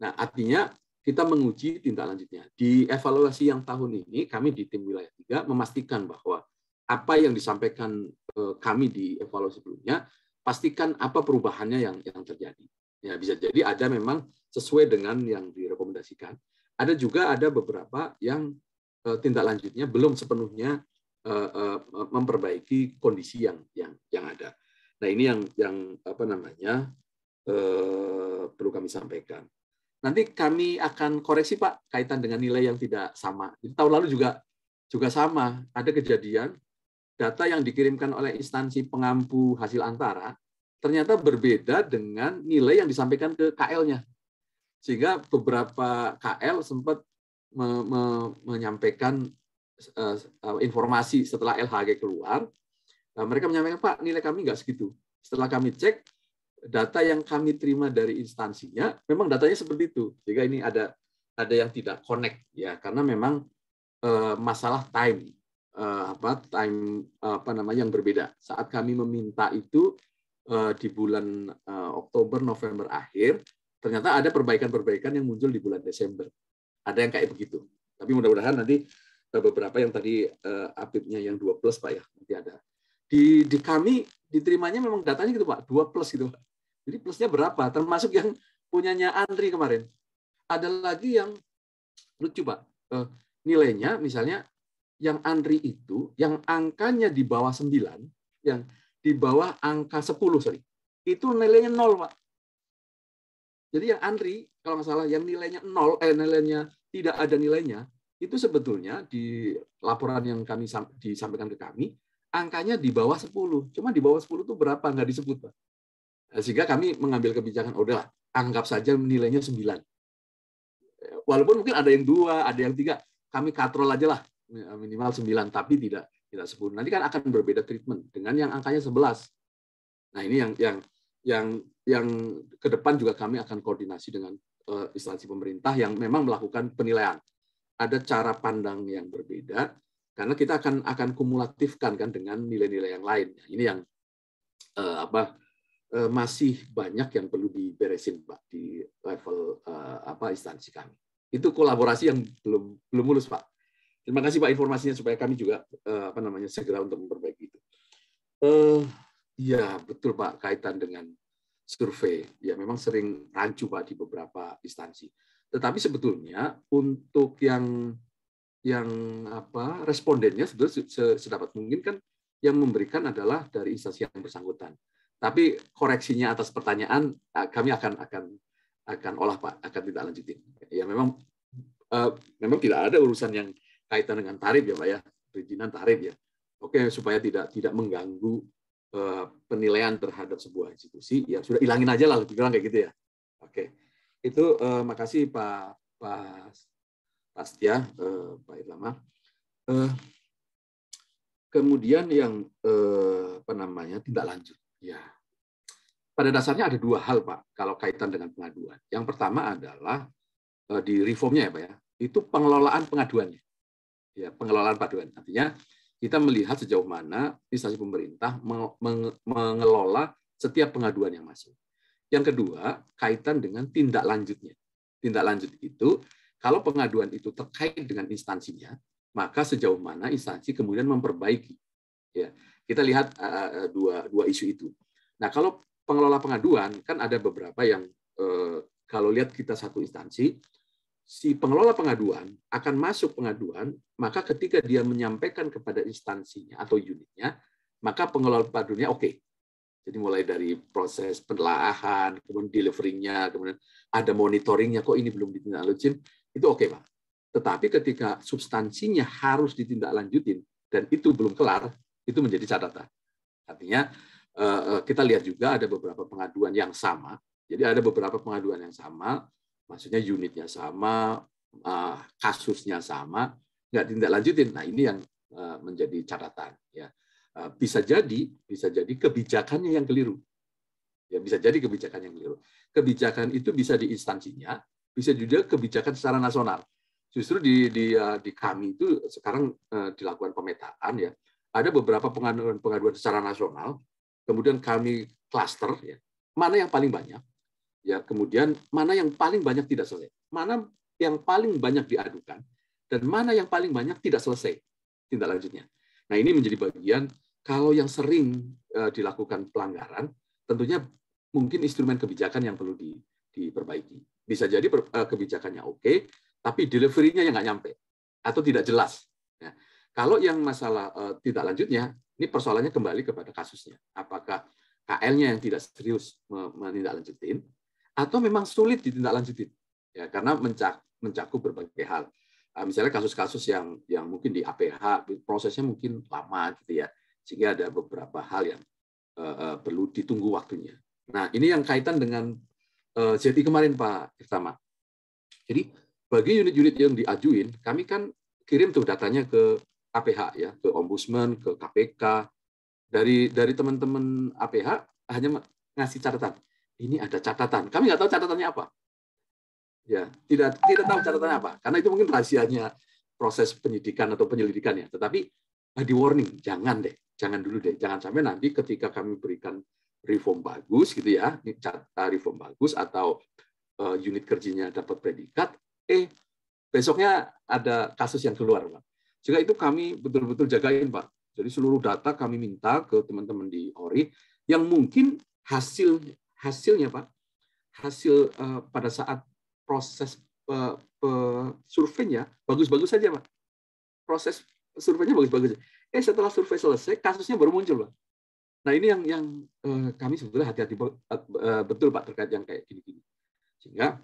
Nah, artinya kita menguji tindak lanjutnya. Di evaluasi yang tahun ini, kami di tim wilayah 3 memastikan bahwa apa yang disampaikan kami di evaluasi sebelumnya, pastikan apa perubahannya yang terjadi. Ya, bisa jadi ada memang sesuai dengan yang direkomendasikan. Ada juga beberapa yang tindak lanjutnya belum sepenuhnya memperbaiki kondisi yang ada. Nah, ini yang perlu kami sampaikan. Nanti kami akan koreksi, Pak, kaitan dengan nilai yang tidak sama. Jadi, tahun lalu juga sama, ada kejadian data yang dikirimkan oleh instansi pengampu hasil antara ternyata berbeda dengan nilai yang disampaikan ke KL-nya. Sehingga beberapa KL sempat menyampaikan informasi setelah LHG keluar, mereka menyampaikan, Pak, nilai kami nggak segitu. Setelah kami cek, data yang kami terima dari instansinya memang datanya seperti itu, sehingga ini ada yang tidak connect ya, karena memang masalah time yang berbeda. Saat kami meminta itu di bulan Oktober November akhir, ternyata ada perbaikan yang muncul di bulan Desember. Ada yang kayak begitu. Tapi mudah-mudahan nanti beberapa yang tadi update-nya yang 2+ Pak ya, nanti ada. Di kami diterimanya memang datanya gitu Pak, 2+ gitu Pak. Jadi plusnya berapa? Termasuk yang punyanya Andri kemarin. Ada lagi yang lucu Pak, nilainya misalnya yang Andri itu, yang angkanya di bawah 9, yang di bawah angka 10, itu nilainya 0 Pak. Jadi yang Andri, kalau nggak salah, yang nilainya 0, nilainya tidak ada nilainya, itu sebetulnya di laporan yang kami disampaikan ke kami, angkanya di bawah 10. Cuma di bawah 10 itu berapa? Nggak disebut Pak. Sehingga kami mengambil kebijakan, udahlah, anggap saja nilainya 9. Walaupun mungkin ada yang 2, ada yang 3, kami katrol aja lah, minimal 9, tapi tidak 10. Nanti kan akan berbeda treatment dengan yang angkanya 11. Nah, ini yang ke depan juga kami akan koordinasi dengan instansi pemerintah yang memang melakukan penilaian. Ada cara pandang yang berbeda, karena kita akan kumulatifkan kan dengan nilai-nilai yang lain. Ini yang masih banyak yang perlu diberesin Pak di level instansi kami. Itu kolaborasi yang belum mulus Pak. Terima kasih Pak informasinya supaya kami juga segera untuk memperbaiki itu. Ya betul Pak, kaitan dengan survei ya memang sering rancu Pak di beberapa instansi. Tetapi sebetulnya untuk yang respondennya sebetulnya sedapat mungkin kan yang memberikan adalah dari instansi yang bersangkutan. Tapi koreksinya atas pertanyaan kami akan akan olah Pak, akan tidak lanjutin. Ya memang tidak ada urusan yang kaitan dengan tarif ya Pak ya, perizinan tarif ya. Oke, supaya tidak mengganggu penilaian terhadap sebuah institusi, ya sudah ilangin aja lah, lebih kurang kayak gitu ya. Oke, itu makasih Pak Setia, Pak Irlama. Kemudian yang tindak lanjut, ya pada dasarnya ada dua hal Pak kalau kaitan dengan pengaduan. Yang pertama adalah di reformnya ya Pak ya, itu pengelolaan pengaduannya. Ya, pengelolaan pengaduan. Artinya kita melihat sejauh mana instansi pemerintah mengelola setiap pengaduan yang masuk. Yang kedua, kaitan dengan tindak lanjutnya. Tindak lanjut itu, kalau pengaduan itu terkait dengan instansinya, maka sejauh mana instansi kemudian memperbaiki. Ya, kita lihat dua isu itu. Nah, kalau pengelola pengaduan, kan ada beberapa yang, kalau lihat kita satu instansi, si pengelola pengaduan akan masuk pengaduan, maka ketika dia menyampaikan kepada instansinya atau unitnya, maka pengelola pengaduannya oke. Jadi mulai dari proses penelaahan, kemudian delivery-nya, kemudian ada monitoringnya, kok ini belum ditindaklanjutin, itu oke Pak. Tetapi ketika substansinya harus ditindaklanjutin dan itu belum kelar, itu menjadi catatan. Artinya kita lihat juga ada beberapa pengaduan yang sama. Jadi ada beberapa pengaduan yang sama, maksudnya unitnya sama, kasusnya sama, nggak ditindaklanjutin. Nah ini yang menjadi catatan. Ya, bisa jadi kebijakannya yang keliru. Ya bisa jadi kebijakan yang keliru. Kebijakan itu bisa di instansinya, bisa juga kebijakan secara nasional. Justru di kami itu sekarang dilakukan pemetaan ya. Ada beberapa pengaduan secara nasional, kemudian kami klaster ya. Mana yang paling banyak? Ya, kemudian mana yang paling banyak tidak selesai, mana yang paling banyak diadukan, dan mana yang paling banyak tidak selesai tindak lanjutnya. Nah ini menjadi bagian kalau yang sering dilakukan pelanggaran, tentunya mungkin instrumen kebijakan yang perlu diperbaiki. Bisa jadi kebijakannya oke, tapi delivery-nya yang nggak nyampe atau tidak jelas. Nah, kalau yang masalah tindak lanjutnya, ini persoalannya kembali kepada kasusnya. Apakah KL-nya yang tidak serius menindaklanjutin, atau memang sulit ditindaklanjutin, ya karena mencakup berbagai hal. Misalnya kasus-kasus yang mungkin di APH prosesnya mungkin lama gitu ya, sehingga ada beberapa hal yang perlu ditunggu waktunya. Nah ini yang kaitan dengan ZI kemarin Pak Irtama. Jadi bagi unit-unit yang diajuin, kami kan kirim tuh datanya ke APH ya, ke Ombudsman, ke KPK. Dari teman-teman APH hanya ngasih catatan. Ini ada catatan. Kami nggak tahu catatannya apa. Ya, tidak tahu catatannya apa. Karena itu mungkin rahasianya proses penyidikan atau penyelidikannya. Tetapi di warning, jangan dulu deh. Jangan sampai nanti ketika kami berikan reform bagus gitu ya, reform bagus atau unit kerjanya dapat predikat, besoknya ada kasus yang keluar, Pak. Juga itu kami betul-betul jagain, Pak. Jadi seluruh data kami minta ke teman-teman di ORI yang mungkin hasilnya Pak, hasil pada saat proses surveinya bagus-bagus saja Pak. Proses surveinya bagus-bagus. Setelah survei selesai, kasusnya baru muncul Pak. Nah ini yang kami sebetulnya hati-hati betul Pak terkait yang kayak gini-gini. Sehingga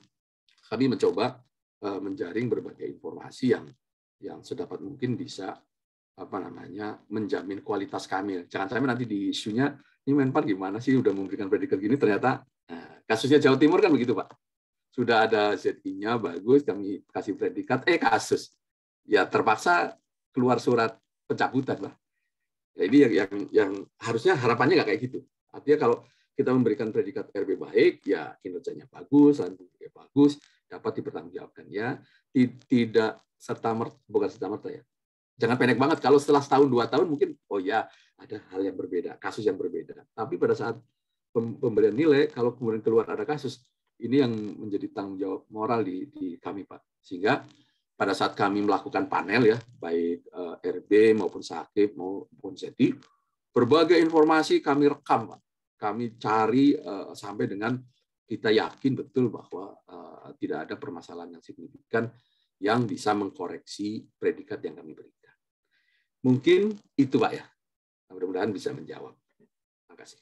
kami mencoba menjaring berbagai informasi yang sedapat mungkin bisa menjamin kualitas kami. Jangan sampai nanti di isunya ini Menpan gimana sih udah memberikan predikat gini ternyata kasusnya Jawa Timur kan begitu Pak. Sudah ada ZI-nya bagus, kami kasih predikat kasus. Ya terpaksa keluar surat pencabutan Pak. Ya, ini yang harusnya harapannya nggak kayak gitu. Artinya kalau kita memberikan predikat RB baik, ya kinerjanya bagus, lanjutnya bagus, dapat dipertanggungjawabkan ya. Tidak bukan serta-merta ya. Jangan pendek banget. Kalau setelah setahun, 2 tahun mungkin, oh ya, ada hal yang berbeda, kasus yang berbeda. Tapi pada saat pemberian nilai, kalau kemudian keluar ada kasus, ini yang menjadi tanggung jawab moral di kami, Pak. Sehingga pada saat kami melakukan panel ya, baik RB maupun Sakib maupun ZI, berbagai informasi kami rekam, Pak. Kami cari sampai dengan kita yakin betul bahwa tidak ada permasalahan yang signifikan yang bisa mengkoreksi predikat yang kami berikan. Mungkin itu Pak ya. Mudah-mudahan bisa menjawab. Terima kasih.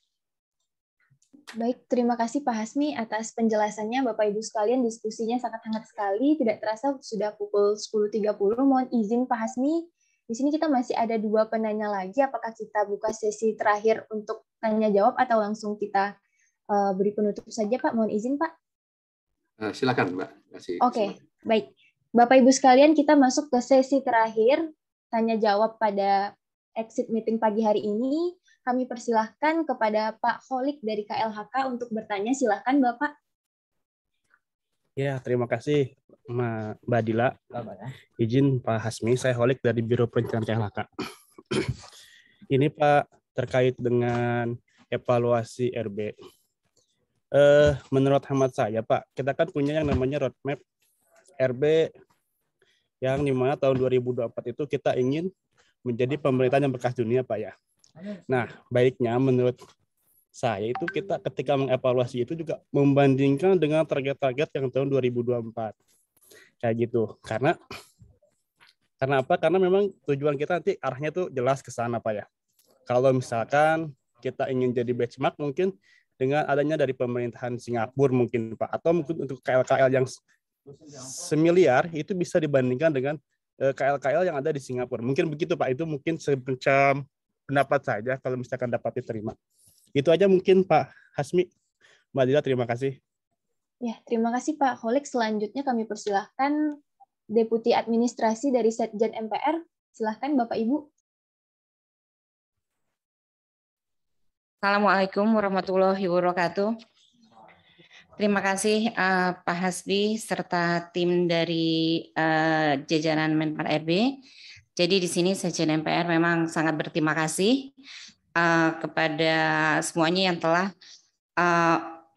Baik, terima kasih Pak Hasmi atas penjelasannya. Bapak Ibu sekalian, diskusinya sangat hangat sekali. Tidak terasa sudah pukul 10.30. Mohon izin Pak Hasmi, di sini kita masih ada 2 penanya lagi. Apakah kita buka sesi terakhir untuk tanya jawab atau langsung kita beri penutup saja Pak? Mohon izin Pak. Silakan Mbak. Oke, baik. Bapak Ibu sekalian, kita masuk ke sesi terakhir tanya jawab pada exit meeting pagi hari ini. Kami persilahkan kepada Pak Holik dari KLHK untuk bertanya. Silahkan Bapak. Ya, terima kasih Mbak Dila. Izin Pak Hasmi, saya Holik dari Biro Perencanaan KLHK. Ini Pak, terkait dengan evaluasi RB. Menurut hemat saya Pak, kita kan punya yang namanya roadmap RB yang dimana tahun 2024 itu kita ingin menjadi pemerintahan yang berkelas dunia Pak ya. Nah, baiknya menurut saya itu kita ketika mengevaluasi itu juga membandingkan dengan target-target yang tahun 2024. Kayak gitu. Karena apa? Karena memang tujuan kita nanti arahnya tuh jelas ke sana Pak ya. Kalau misalkan kita ingin jadi benchmark mungkin dengan adanya dari pemerintahan Singapura mungkin Pak, atau mungkin untuk KL-KL yang semiliar itu bisa dibandingkan dengan KL-KL yang ada di Singapura. Mungkin begitu Pak, itu mungkin semacam pendapat saja kalau misalkan dapat diterima. Itu aja mungkin Pak Hasmi. Mbak Dila, terima kasih. Ya, terima kasih Pak Holik. Selanjutnya kami persilahkan Deputi Administrasi dari Setjen MPR. Silahkan Bapak Ibu. Assalamualaikum warahmatullahi wabarakatuh. Terima kasih Pak Hasbi serta tim dari jajaran Menpan RB. Jadi di sini Setjen MPR memang sangat berterima kasih kepada semuanya yang telah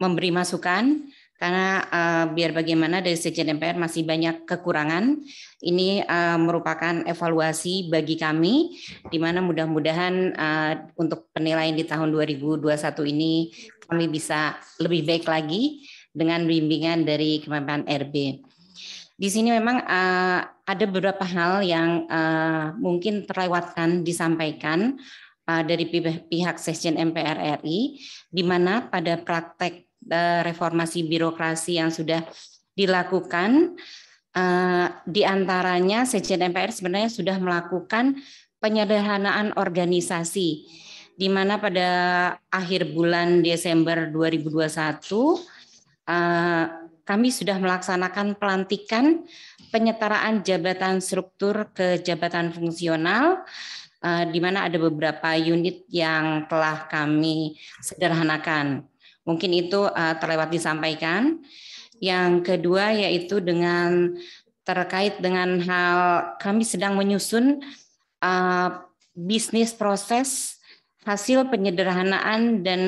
memberi masukan, karena biar bagaimana dari Setjen MPR masih banyak kekurangan. Ini merupakan evaluasi bagi kami, di mana mudah-mudahan untuk penilaian di tahun 2021 ini kami bisa lebih baik lagi dengan bimbingan dari Kemenpan RB. Di sini memang ada beberapa hal yang mungkin terlewatkan disampaikan dari pihak Setjen MPR RI, di mana pada praktek reformasi birokrasi yang sudah dilakukan, di antaranya Setjen MPR sebenarnya sudah melakukan penyederhanaan organisasi, di mana pada akhir bulan Desember 2021 kami sudah melaksanakan pelantikan penyetaraan jabatan struktur ke jabatan fungsional, di mana ada beberapa unit yang telah kami sederhanakan. Mungkin itu terlewat disampaikan. Yang kedua yaitu terkait dengan hal kami sedang menyusun bisnis proses hasil penyederhanaan, dan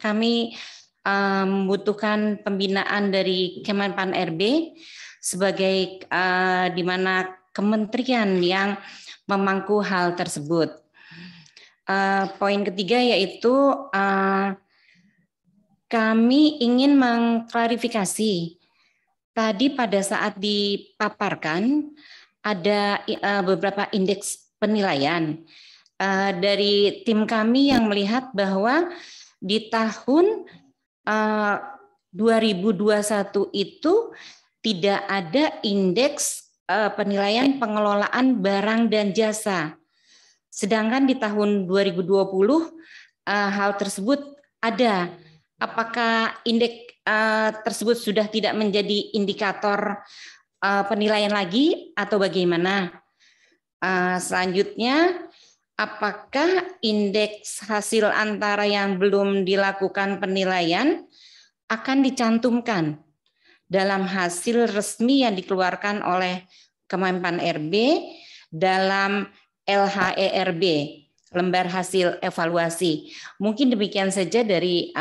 kami membutuhkan pembinaan dari Kemenpan RB sebagai di mana kementerian yang memangku hal tersebut. Poin ketiga yaitu kami ingin mengklarifikasi. Tadi pada saat dipaparkan ada beberapa indeks penilaian dari tim kami yang melihat bahwa di tahun 2021 itu tidak ada indeks penilaian pengelolaan barang dan jasa. Sedangkan di tahun 2020 hal tersebut ada. Apakah indeks tersebut sudah tidak menjadi indikator penilaian lagi atau bagaimana? Selanjutnya, apakah indeks hasil antara yang belum dilakukan penilaian akan dicantumkan dalam hasil resmi yang dikeluarkan oleh Kemenpan RB dalam LHERB, lembar hasil evaluasi. Mungkin demikian saja dari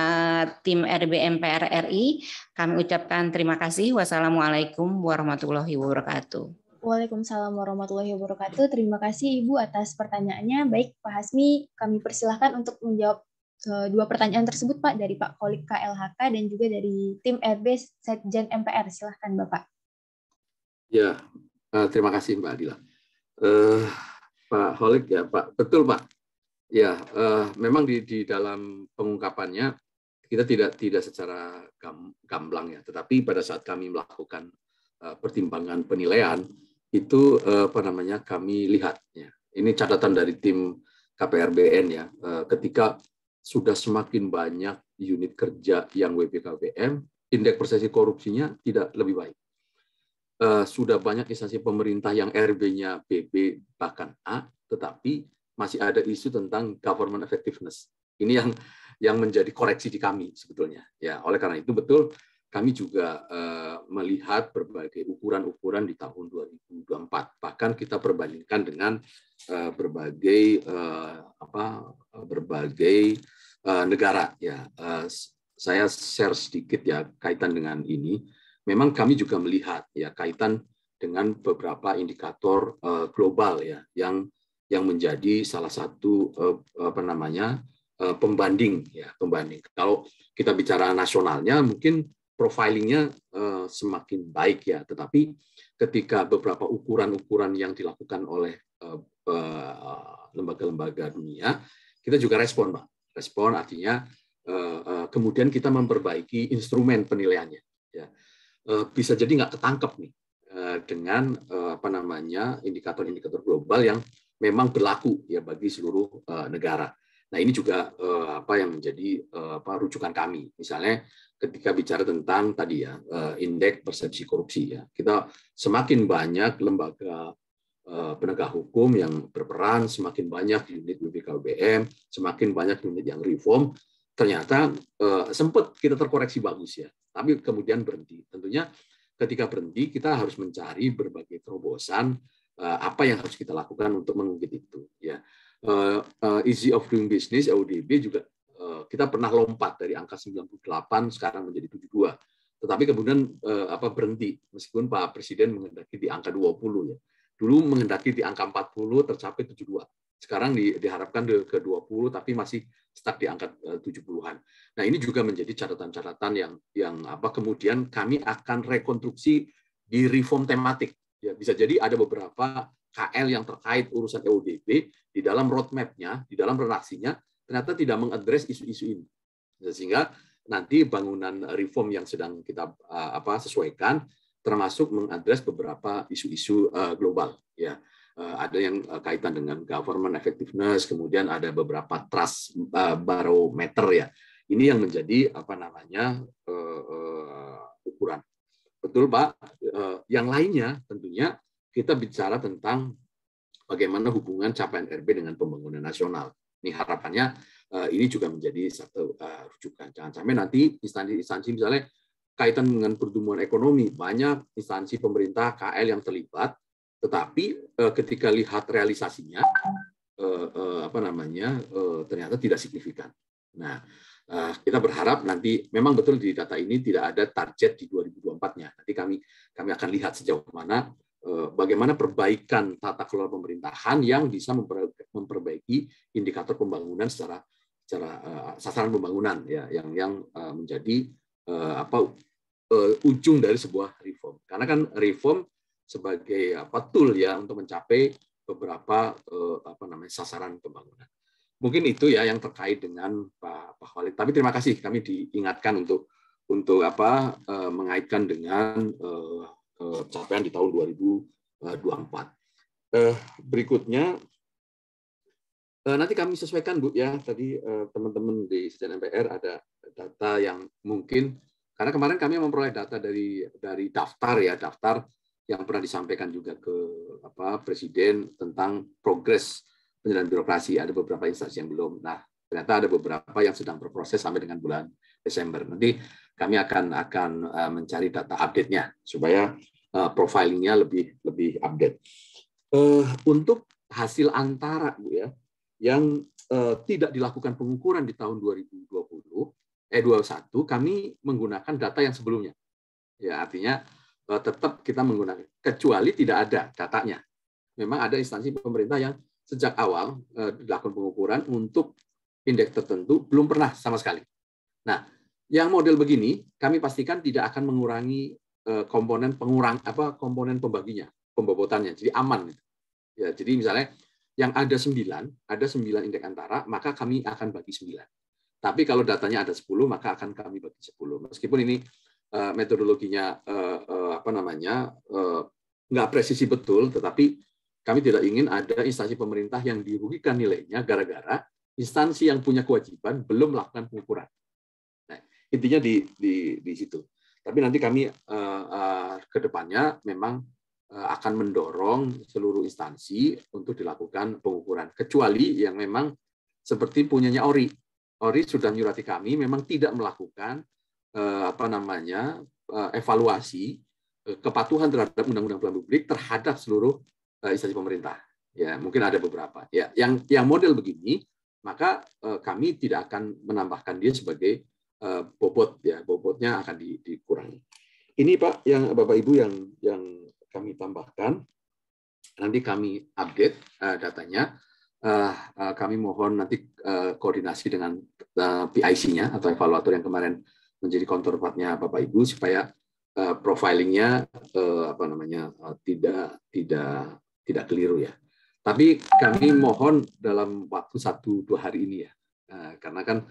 tim RB MPR RI. Kami ucapkan terima kasih. Wassalamualaikum warahmatullahi wabarakatuh. Waalaikumsalam warahmatullahi wabarakatuh. Terima kasih Ibu atas pertanyaannya. Baik, Pak Hasmi, kami persilahkan untuk menjawab 2 pertanyaan tersebut, Pak, dari Pak Holik KLHK dan juga dari tim RB Setjen MPR. Silahkan, Bapak. Ya, terima kasih Mbak Adila. Pak Holik ya, Pak, betul Pak. Ya, memang di dalam pengungkapannya kita tidak secara gamblang ya, tetapi pada saat kami melakukan pertimbangan penilaian itu kami lihat ya. Ini catatan dari tim KPRBN ya, ketika sudah semakin banyak unit kerja yang WPKBM, indeks persepsi korupsinya tidak lebih baik. Sudah banyak instansi pemerintah yang RB-nya BB bahkan A, tetapi masih ada isu tentang government effectiveness. Ini yang menjadi koreksi di kami sebetulnya. Ya, oleh karena itu betul kami juga melihat berbagai ukuran-ukuran di tahun 2024. Bahkan kita perbandingkan dengan berbagai negara. Ya, saya share sedikit ya kaitan dengan ini. Memang kami juga melihat ya kaitan dengan beberapa indikator global ya yang menjadi salah satu pembanding ya, pembanding. Kalau kita bicara nasionalnya mungkin profilingnya semakin baik ya, tetapi ketika beberapa ukuran-ukuran yang dilakukan oleh lembaga-lembaga dunia, kita juga respon, Pak. Respon artinya kemudian kita memperbaiki instrumen penilaiannya. Ya. Bisa jadi nggak ketangkep nih dengan indikator-indikator global yang memang berlaku ya bagi seluruh negara. Nah, ini juga yang menjadi rujukan kami. Misalnya ketika bicara tentang tadi ya indeks persepsi korupsi ya, kita semakin banyak lembaga penegak hukum yang berperan, semakin banyak unit BPKBM, semakin banyak unit yang reform. Ternyata sempat kita terkoreksi bagus ya, tapi kemudian berhenti. Tentunya ketika berhenti kita harus mencari berbagai terobosan apa yang harus kita lakukan untuk mengungkit itu ya. Easy of doing business EODB juga kita pernah lompat dari angka 98 sekarang menjadi 72. Tetapi kemudian berhenti meskipun Pak Presiden menghendaki di angka 20 ya. Dulu menghendaki di angka 40 tercapai 72. Sekarang diharapkan ke 20 tapi masih stuck di angka 70-an. Nah, ini juga menjadi catatan-catatan yang kemudian kami akan rekonstruksi di reform tematik. Ya, bisa jadi ada beberapa KL yang terkait urusan EODB di dalam roadmap-nya, di dalam redaksinya, ternyata tidak mengadres isu-isu ini. Sehingga nanti bangunan reform yang sedang kita sesuaikan, termasuk mengadres beberapa isu-isu global. Ya, ada yang kaitan dengan government effectiveness, kemudian ada beberapa trust barometer ya. Ini yang menjadi ukuran. Betul Pak. Yang lainnya tentunya kita bicara tentang bagaimana hubungan capaian RB dengan pembangunan nasional. Ini harapannya ini juga menjadi satu rujukan. Jangan sampai nanti instansi-instansi misalnya kaitan dengan pertumbuhan ekonomi, banyak instansi pemerintah KL yang terlibat, tetapi ketika lihat realisasinya ternyata tidak signifikan. Nah, kita berharap nanti memang betul di data ini tidak ada target di 2024-nya. Nanti kami akan lihat sejauh mana bagaimana perbaikan tata kelola pemerintahan yang bisa memperbaiki indikator pembangunan secara sasaran pembangunan ya yang menjadi ujung dari sebuah reform. Karena kan reform sebagai tool ya untuk mencapai beberapa sasaran pembangunan. Mungkin itu ya yang terkait dengan Pak Khalid. Tapi terima kasih kami diingatkan untuk mengaitkan dengan capaian di tahun 2024. Berikutnya nanti kami sesuaikan Bu ya, tadi teman-teman di Sekjen MPR ada data yang mungkin karena kemarin kami memperoleh data dari daftar yang pernah disampaikan juga ke Presiden tentang progres penyelenggaraan birokrasi. Ada beberapa instansi yang belum. Nah, ternyata ada beberapa yang sedang berproses sampai dengan bulan Desember. Nanti kami akan mencari data update-nya supaya profilingnya lebih update. Untuk hasil antara Bu ya, yang tidak dilakukan pengukuran di tahun 2021, kami menggunakan data yang sebelumnya. Ya, artinya tetap kita menggunakan, kecuali tidak ada datanya. Memang ada instansi pemerintah yang sejak awal dilakukan pengukuran untuk indeks tertentu belum pernah sama sekali. Nah, yang model begini kami pastikan tidak akan mengurangi komponen komponen pembaginya, pembobotannya, jadi aman. Ya, jadi misalnya yang ada 9 indeks antara, maka kami akan bagi 9. Tapi kalau datanya ada 10, maka akan kami bagi 10. Meskipun ini metodologinya nggak presisi betul, tetapi kami tidak ingin ada instansi pemerintah yang dirugikan nilainya gara-gara instansi yang punya kewajiban belum melakukan pengukuran. Nah, intinya di situ. Tapi nanti kami ke depannya memang akan mendorong seluruh instansi untuk dilakukan pengukuran, kecuali yang memang seperti punyanya ORI. ORI sudah menyurati kami memang tidak melakukan evaluasi kepatuhan terhadap undang-undang pelayanan publik terhadap seluruh instansi pemerintah. Ya, mungkin ada beberapa. Ya, yang model begini, maka kami tidak akan menambahkan dia sebagai bobot. Ya, bobotnya akan dikurangi. Ini Pak, yang Bapak Ibu yang kami tambahkan. Nanti kami update datanya. Kami mohon nanti koordinasi dengan PIC-nya atau evaluator yang kemarin menjadi counterpartnya Bapak Ibu supaya profilingnya tidak keliru ya. Tapi kami mohon dalam waktu 1-2 hari ini ya, karena kan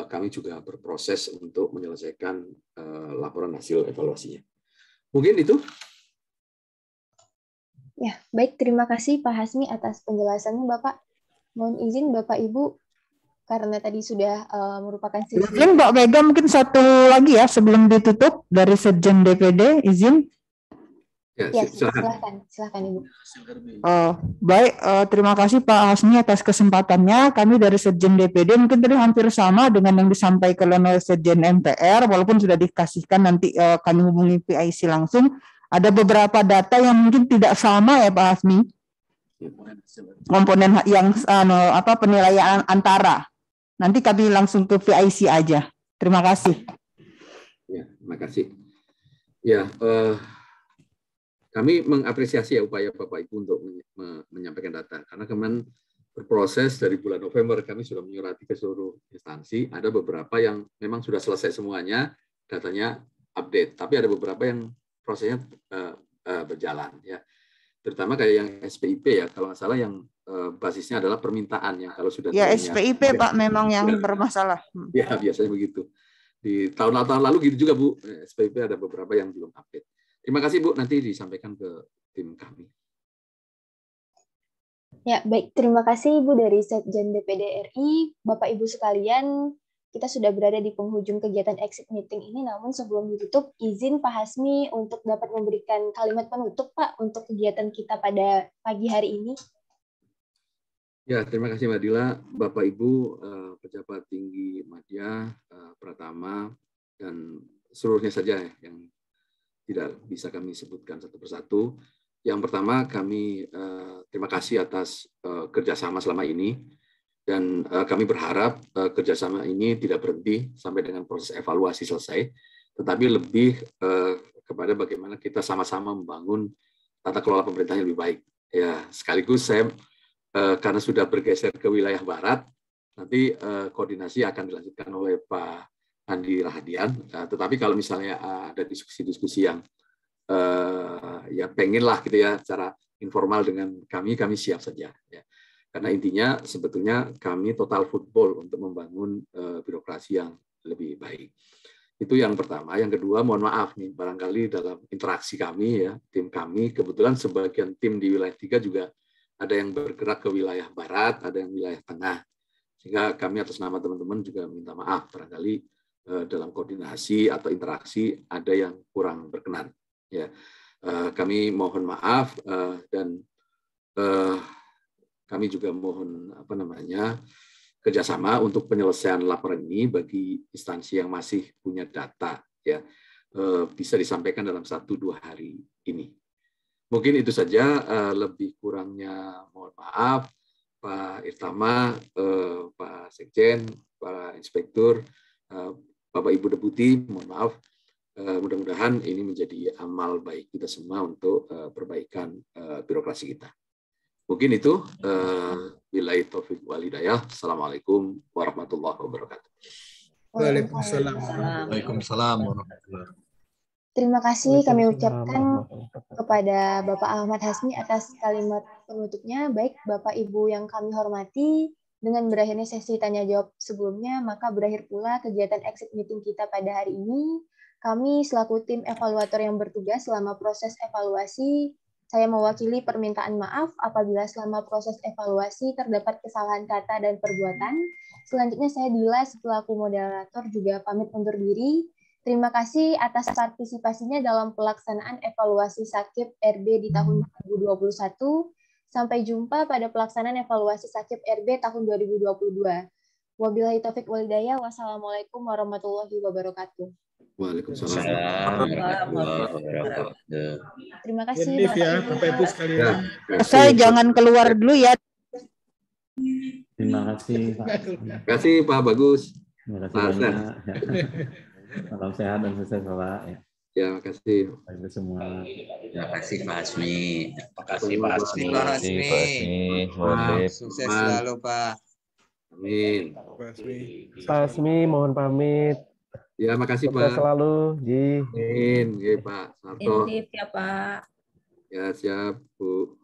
kami juga berproses untuk menyelesaikan laporan hasil evaluasinya. Mungkin itu. Ya, baik. Terima kasih Pak Hasmi atas penjelasannya, Bapak. Mohon izin Bapak Ibu, karena tadi sudah merupakan sesi. Izin Mbak Mega, mungkin satu lagi ya sebelum ditutup dari Sekjen DPD, izin. Ya, silakan Ibu. Baik, terima kasih Pak Hasmi atas kesempatannya. Kami dari Sekjen DPD mungkin tadi hampir sama dengan yang disampaikan oleh Sekjen MPR, walaupun sudah dikasihkan nanti kami hubungi PIC langsung. Ada beberapa data yang mungkin tidak sama ya Pak Hasmi. Komponen yang penilaian antara. Nanti kami langsung ke PIC aja. Terima kasih. Ya, terima kasih. Ya, kami mengapresiasi ya upaya Bapak Ibu untuk menyampaikan data. Karena kemarin berproses dari bulan November, kami sudah menyurati ke seluruh instansi. Ada beberapa yang memang sudah selesai semuanya, datanya update. Tapi ada beberapa yang prosesnya berjalan. Ya. Terutama kayak yang SPIP ya, kalau nggak salah yang basisnya adalah permintaan. Yang kalau sudah ya SPIP ya, Pak, memang yang bermasalah. Ya, biasanya begitu. Di tahun-tahun lalu gitu juga, Bu. SPIP ada beberapa yang belum update. Terima kasih, Bu. Nanti disampaikan ke tim kami. Ya, baik. Terima kasih, Ibu, dari Sekjen DPD RI. Bapak, Ibu sekalian, kita sudah berada di penghujung kegiatan exit meeting ini, namun sebelum ditutup, izin Pak Hasmi untuk dapat memberikan kalimat penutup, Pak, untuk kegiatan kita pada pagi hari ini. Ya, terima kasih Mbak Dila, Bapak Ibu, pejabat tinggi Madya, Pratama, dan seluruhnya saja yang tidak bisa kami sebutkan satu persatu. Yang pertama, kami terima kasih atas kerjasama selama ini, dan kami berharap kerjasama ini tidak berhenti sampai dengan proses evaluasi selesai, tetapi lebih kepada bagaimana kita sama-sama membangun tata kelola pemerintahan yang lebih baik. Ya, sekaligus saya karena sudah bergeser ke wilayah barat, nanti koordinasi akan dilanjutkan oleh Pak Andi Rahadian. Tetapi kalau misalnya ada diskusi-diskusi yang ya pengenlah gitu ya secara informal dengan kami siap saja. Ya. Karena intinya sebetulnya kami total football untuk membangun birokrasi yang lebih baik. Itu yang pertama. Yang kedua, mohon maaf nih, barangkali dalam interaksi kami ya, tim kami, kebetulan sebagian tim di wilayah 3 juga ada yang bergerak ke wilayah barat, ada yang wilayah tengah. Sehingga kami atas nama teman-teman juga minta maaf, barangkali dalam koordinasi atau interaksi ada yang kurang berkenan. Ya, kami mohon maaf dan kami juga mohon kerjasama untuk penyelesaian laporan ini bagi instansi yang masih punya data ya bisa disampaikan dalam 1-2 hari ini. Mungkin itu saja, lebih kurangnya mohon maaf Pak Irtama, Pak Sekjen, Pak Inspektur, Bapak Ibu Deputi, mohon maaf. Mudah-mudahan ini menjadi amal baik kita semua untuk perbaikan birokrasi kita. Mungkin itu, billahi taufiq wal hidayah. Assalamualaikum warahmatullahi wabarakatuh. Waalaikumsalam. Waalaikumsalam warahmatullahi wabarakatuh. Terima kasih kami ucapkan kepada Bapak Ahmad Hasmi atas kalimat penutupnya. Baik, Bapak Ibu yang kami hormati, Dengan berakhirnya sesi tanya jawab sebelumnya, maka berakhir pula kegiatan exit meeting kita pada hari ini. Kami selaku tim evaluator yang bertugas selama proses evaluasi, saya mewakili permintaan maaf apabila selama proses evaluasi terdapat kesalahan kata dan perbuatan. Selanjutnya saya Dila selaku moderator juga pamit undur diri. Terima kasih atas partisipasinya dalam pelaksanaan evaluasi Sakip RB di tahun 2021. Sampai jumpa pada pelaksanaan evaluasi Sakip RB tahun 2022. Wabillahi taufiq wal hidayah. Wassalamualaikum warahmatullahi wabarakatuh. Waalaikumsalam. Terima kasih Bapak Ibu sekalian. Saya jangan keluar dulu ya. Terima kasih Pak. Terima kasih Pak Bagus. Terima kasih banyak. Salam sehat dan sukses Bapak. Ya, makasih. Terima kasih semua. Terima kasih Pak Hasmi. Terima kasih Pak Hasmi. Terima kasih Pak Hasmi. Sukses selalu Pak. Amin. Pak Hasmi mohon pamit. Ya, makasih Sukses Pak. selalu, Ji. Amin. Ya, Pak Sarto. Intip ya Pak. Ya, siap Bu.